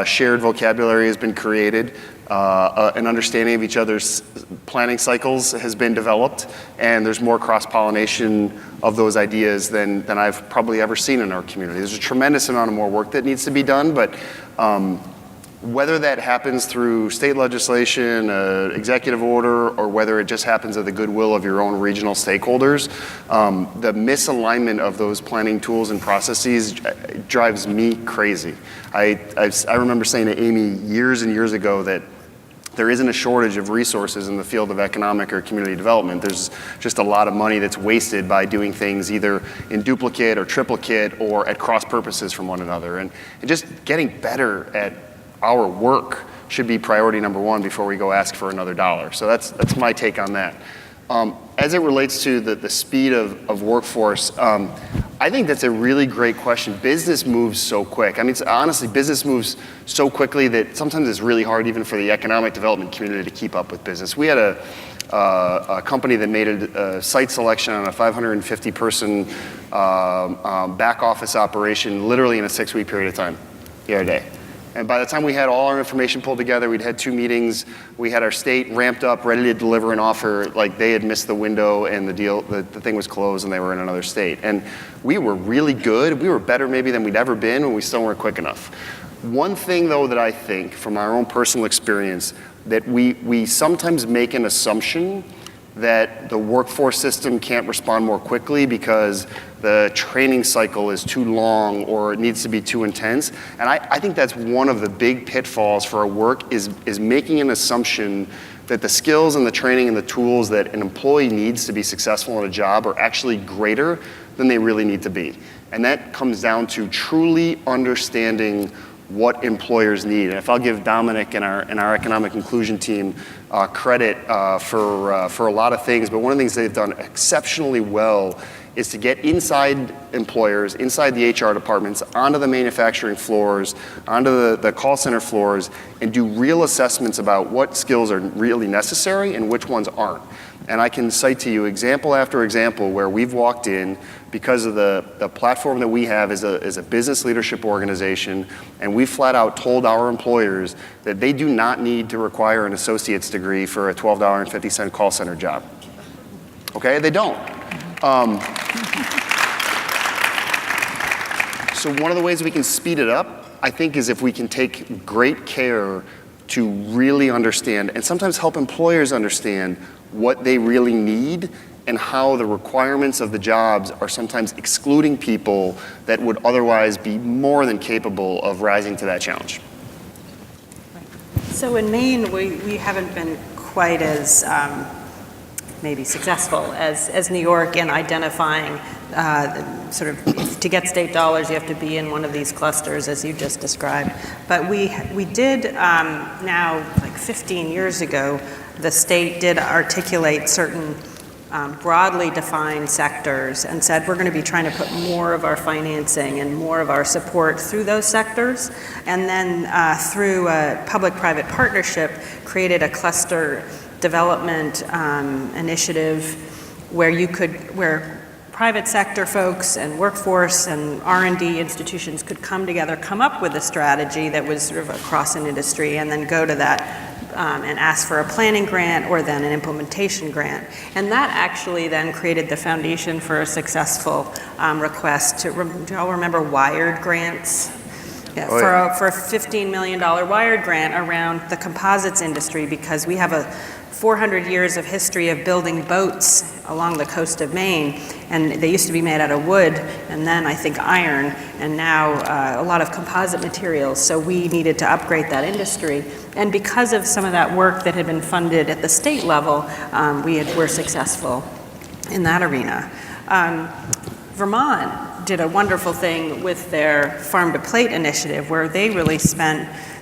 shared vocabulary has been created, an understanding of each other's planning cycles has been developed, and there's more cross-pollination of those ideas than I've probably ever seen in our community. There's a tremendous amount of more work that needs to be done, but whether that happens through state legislation, executive order, or whether it just happens at the goodwill of your own regional stakeholders, the misalignment of those planning tools and processes drives me crazy. I remember saying to Amy years and years ago that there isn't a shortage of resources in the field of economic or community development. There's just a lot of money that's wasted by doing things either in duplicate or triplicate or at cross purposes from one another. And just getting better at our work should be priority number one before we go ask for another dollar. So that's my take on that. As it relates to the speed of workforce, I think that's a really great question. Business moves so quick. I mean, honestly, business moves so quickly that sometimes it's really hard even for the economic development community to keep up with business. We had a company that made a site selection on a 550-person back office operation literally in a 6-week period of time, the other day. And by the time we had all our information pulled together, we'd had 2 meetings, we had our state ramped up, ready to deliver an offer, like they had missed the window and the thing was closed and they were in another state. And we were really good. We were better maybe than we'd ever been, and we still weren't quick enough. One thing though that I think from our own personal experience, that we sometimes make an assumption that the workforce system can't respond more quickly because the training cycle is too long or it needs to be too intense. And I think that's one of the big pitfalls for our work is making an assumption that the skills and the training and the tools that an employee needs to be successful in a job are actually greater than they really need to be. And that comes down to truly understanding what employers need. And if I'll give Dominic and our economic inclusion team credit for a lot of things, but one of the things they've done exceptionally well is to get inside employers, inside the HR departments, onto the manufacturing floors, onto the call center floors, and do real assessments about what skills are really necessary and which ones aren't. And I can cite to you example after example where we've walked in because of the platform that we have as a business leadership organization, and we flat out told our employers that they do not need to require an associate's degree for a $12.50 call center job. Okay, they don't. So one of the ways we can speed it up, I think, is if we can take great care to really understand and sometimes help employers understand what they really need and how the requirements of the jobs are sometimes excluding people that would otherwise be more than capable of rising to that challenge. So in Maine, we haven't been quite as maybe successful as New York in identifying sort of, to get state dollars, you have to be in one of these clusters as you just described. But we did now, like 15 years ago, the state did articulate certain broadly defined sectors and said we're going to be trying to put more of our financing and more of our support through those sectors, and then through a public-private partnership created a cluster development initiative where private sector folks and workforce and R&D institutions could come together, come up with a strategy that was sort of across an industry, and then go to that and ask for a planning grant or then an implementation grant. And that actually then created the foundation for a successful request to, do you all remember Wired grants? Yeah, for a $15 million Wired grant around the composites industry, because we have a 400 years of history of building boats along the coast of Maine, and they used to be made out of wood, and then I think iron, and now a lot of composite materials. So we needed to upgrade that industry. And because of some of that work that had been funded at the state level, were successful in that arena. Vermont did a wonderful thing with their Farm to Plate initiative, where they really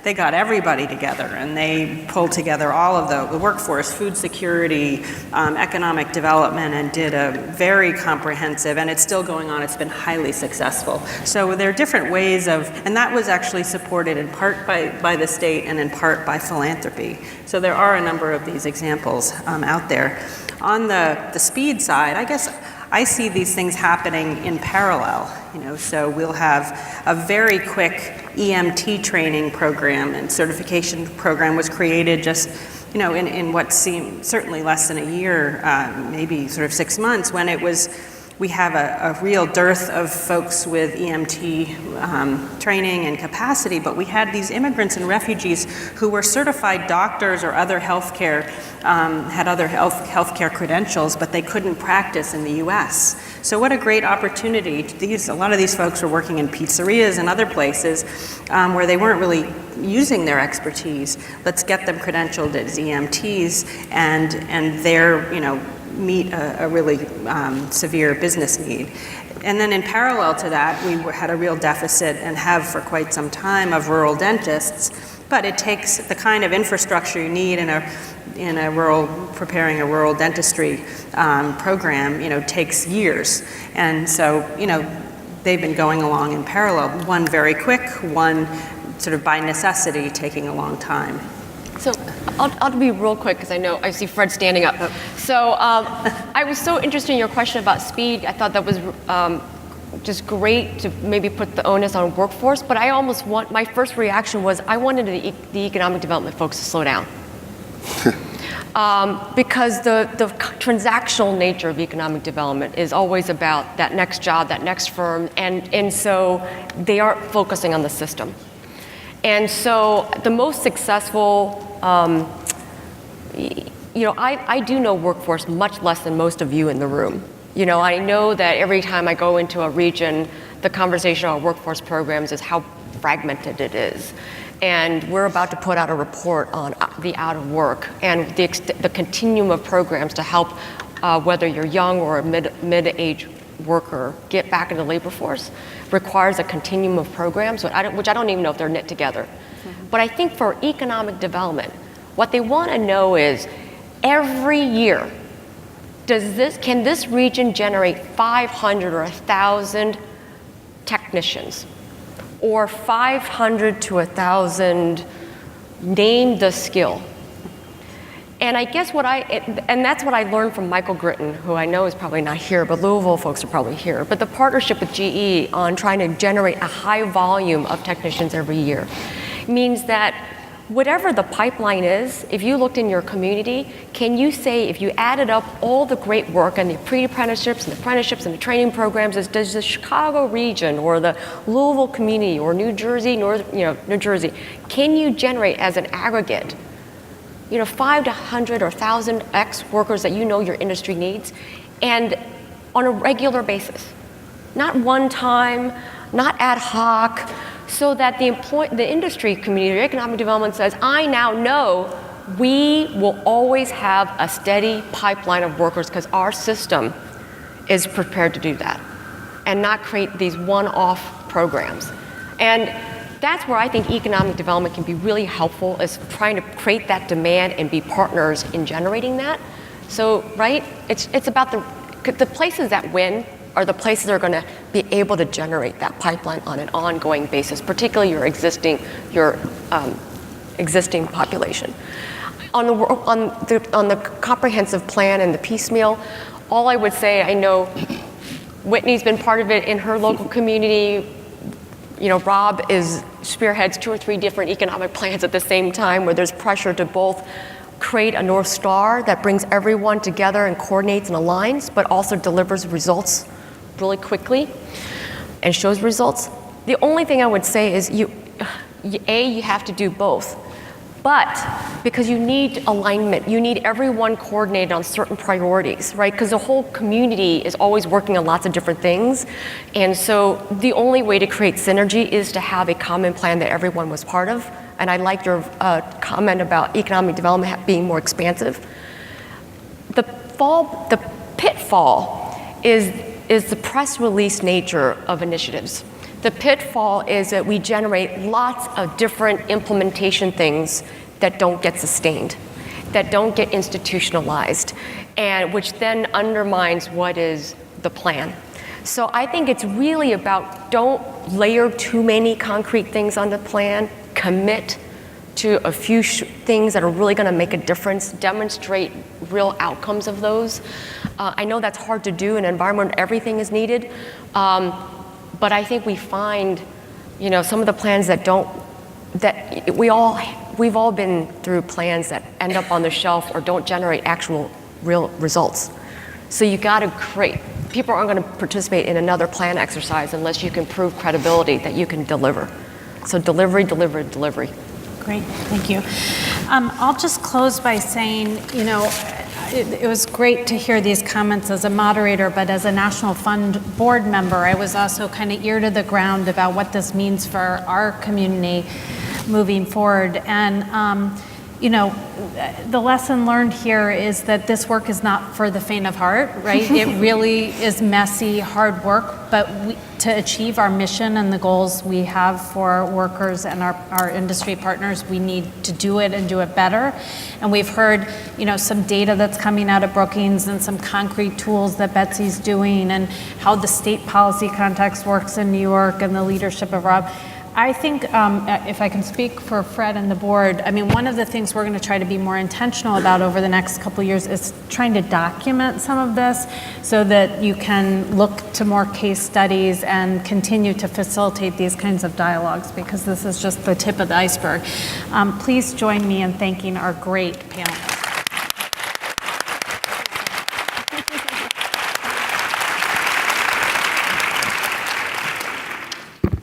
they got everybody together, and they pulled together all of the workforce, food security, economic development, and did a very comprehensive, and it's still going on, it's been highly successful. So there are different ways and that was actually supported in part by the state and in part by philanthropy. So there are a number of these examples out there. On the speed side, I guess I see these things happening in parallel, so we'll have a very quick EMT training program and certification program was created just, in what seemed certainly less than a year, maybe sort of 6 months, when we have a real dearth of folks with EMT training and capacity, but we had these immigrants and refugees who were certified doctors or other healthcare, had other healthcare credentials, but they couldn't practice in the U.S. So what a great opportunity. A lot of these folks were working in pizzerias and other places where they weren't really using their expertise. Let's get them credentialed as EMTs, and they're, meet a really severe business need. And then in parallel to that, we had a real deficit, and have for quite some time, of rural dentists, but it takes the kind of infrastructure you need in preparing a rural dentistry program, takes years. And so, they've been going along in parallel, one very quick, one sort of by necessity taking a long time. So I'll be real quick because I see Fred standing up. So I was so interested in your question about speed. I thought that was just great to maybe put the onus on workforce, but my first reaction was I wanted the economic development folks to slow down. Because the transactional nature of economic development is always about that next job, that next firm, and so they aren't focusing on the system. And so the most successful, I do know workforce much less than most of you in the room. I know that every time I go into a region, the conversation on workforce programs is how fragmented it is. And we're about to put out a report on the out of work and the continuum of programs to help whether you're young or a mid-age worker get back into the labor force requires a continuum of programs, which I don't even know if they're knit together. Mm-hmm. But I think for economic development, what they want to know is every year, can this region generate 500 or 1,000 technicians, or 500 to 1,000, name the skill? And I guess that's what I learned from Michael Gritton, who I know is probably not here, but Louisville folks are probably here. But the partnership with GE on trying to generate a high volume of technicians every year means that whatever the pipeline is, if you looked in your community, can you say, if you added up all the great work and the pre-apprenticeships and the apprenticeships and the training programs, does the Chicago region or the Louisville community or New Jersey, New Jersey, can you generate as an aggregate 5 to 100 or 1,000 X workers that your industry needs, and on a regular basis, not one time, not ad hoc, so that the industry community, or economic development says, I now know we will always have a steady pipeline of workers because our system is prepared to do that, and not create these one-off programs. And that's where I think economic development can be really helpful, is trying to create that demand and be partners in generating that. So, right, it's about the places that win are the places that are going to be able to generate that pipeline on an ongoing basis, particularly your existing population. On the comprehensive plan and the piecemeal, all I would say, I know Whitney's been part of it in her local community. Rob spearheads 2 or 3 different economic plans at the same time, where there's pressure to both create a North Star that brings everyone together and coordinates and aligns, but also delivers results really quickly and shows results. The only thing I would say is you have to do both. But because you need alignment, you need everyone coordinated on certain priorities, right? Because the whole community is always working on lots of different things. And so the only way to create synergy is to have a common plan that everyone was part of. And I like your comment about economic development being more expansive. The pitfall is the press release nature of initiatives. The pitfall is that we generate lots of different implementation things that don't get sustained, that don't get institutionalized, and which then undermines what is the plan. So I think it's really about don't layer too many concrete things on the plan, commit to a few things that are really going to make a difference, demonstrate real outcomes of those. I know that's hard to do in an environment where everything is needed. But I think we find, some of the plans we've all been through plans that end up on the shelf or don't generate actual real results. So you got to people aren't going to participate in another plan exercise unless you can prove credibility that you can deliver. So delivery. Great, thank you. I'll just close by saying, it was great to hear these comments as a moderator, but as a National Fund board member, I was also kind of ear to the ground about what this means for our community moving forward. And, the lesson learned here is that this work is not for the faint of heart, right? It really is messy, hard work, but to achieve our mission and the goals we have for workers and our industry partners, we need to do it and do it better. And we've heard, some data that's coming out of Brookings and some concrete tools that Betsy's doing and how the state policy context works in New York and the leadership of Rob. I think if I can speak for Fred and the board, one of the things we're going to try to be more intentional about over the next couple of years is trying to document some of this so that you can look to more case studies and continue to facilitate these kinds of dialogues, because this is just the tip of the iceberg. Please join me in thanking our great panelists.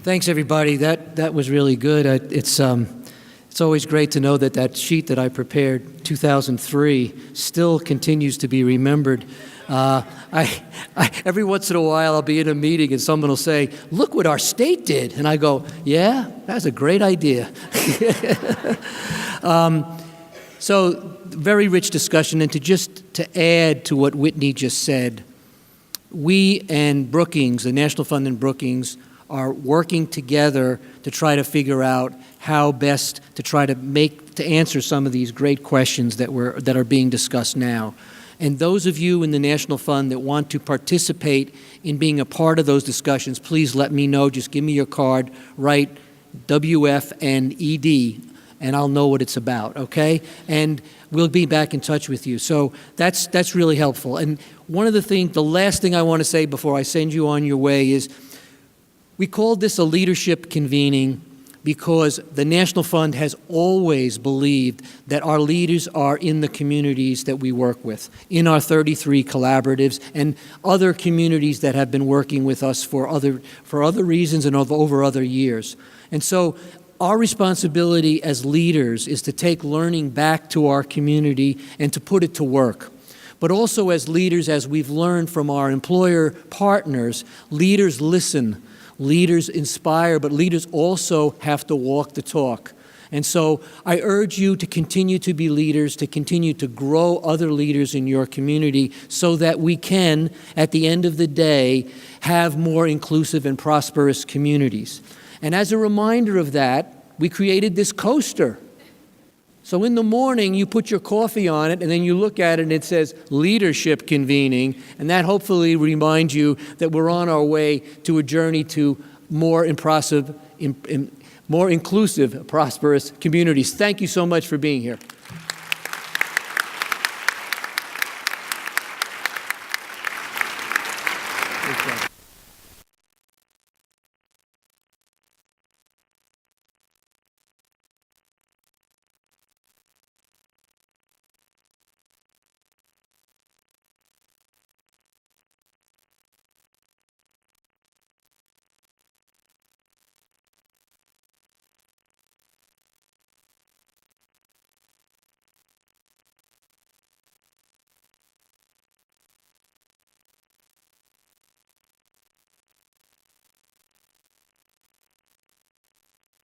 Thanks, everybody. That was really good. It's always great to know that sheet that I prepared, 2003, still continues to be remembered. Every once in a while, I'll be in a meeting and someone will say, "Look what our state did," and I go, "Yeah, that's a great idea." So, very rich discussion, and to add to what Whitney just said, we and Brookings, the National Fund and Brookings, are working together to try to figure out how best to try to answer some of these great questions that are being discussed now. And those of you in the National Fund that want to participate in being a part of those discussions, please let me know. Just give me your card, write WFNED, and I'll know what it's about, okay? And we'll be back in touch with you. So that's really helpful. And the last thing I want to say before I send you on your way is, we called this a leadership convening because the National Fund has always believed that our leaders are in the communities that we work with, in our 33 collaboratives and other communities that have been working with us for other reasons and over other years. And so our responsibility as leaders is to take learning back to our community and to put it to work. But also as leaders, as we've learned from our employer partners, leaders listen. Leaders inspire, but leaders also have to walk the talk. And so I urge you to continue to be leaders, to continue to grow other leaders in your community so that we can, at the end of the day, have more inclusive and prosperous communities. And as a reminder of that, we created this coaster. So in the morning, you put your coffee on it, and then you look at it, and it says Leadership Convening, and that hopefully reminds you that we're on our way to a journey to more inclusive, prosperous communities. Thank you so much for being here.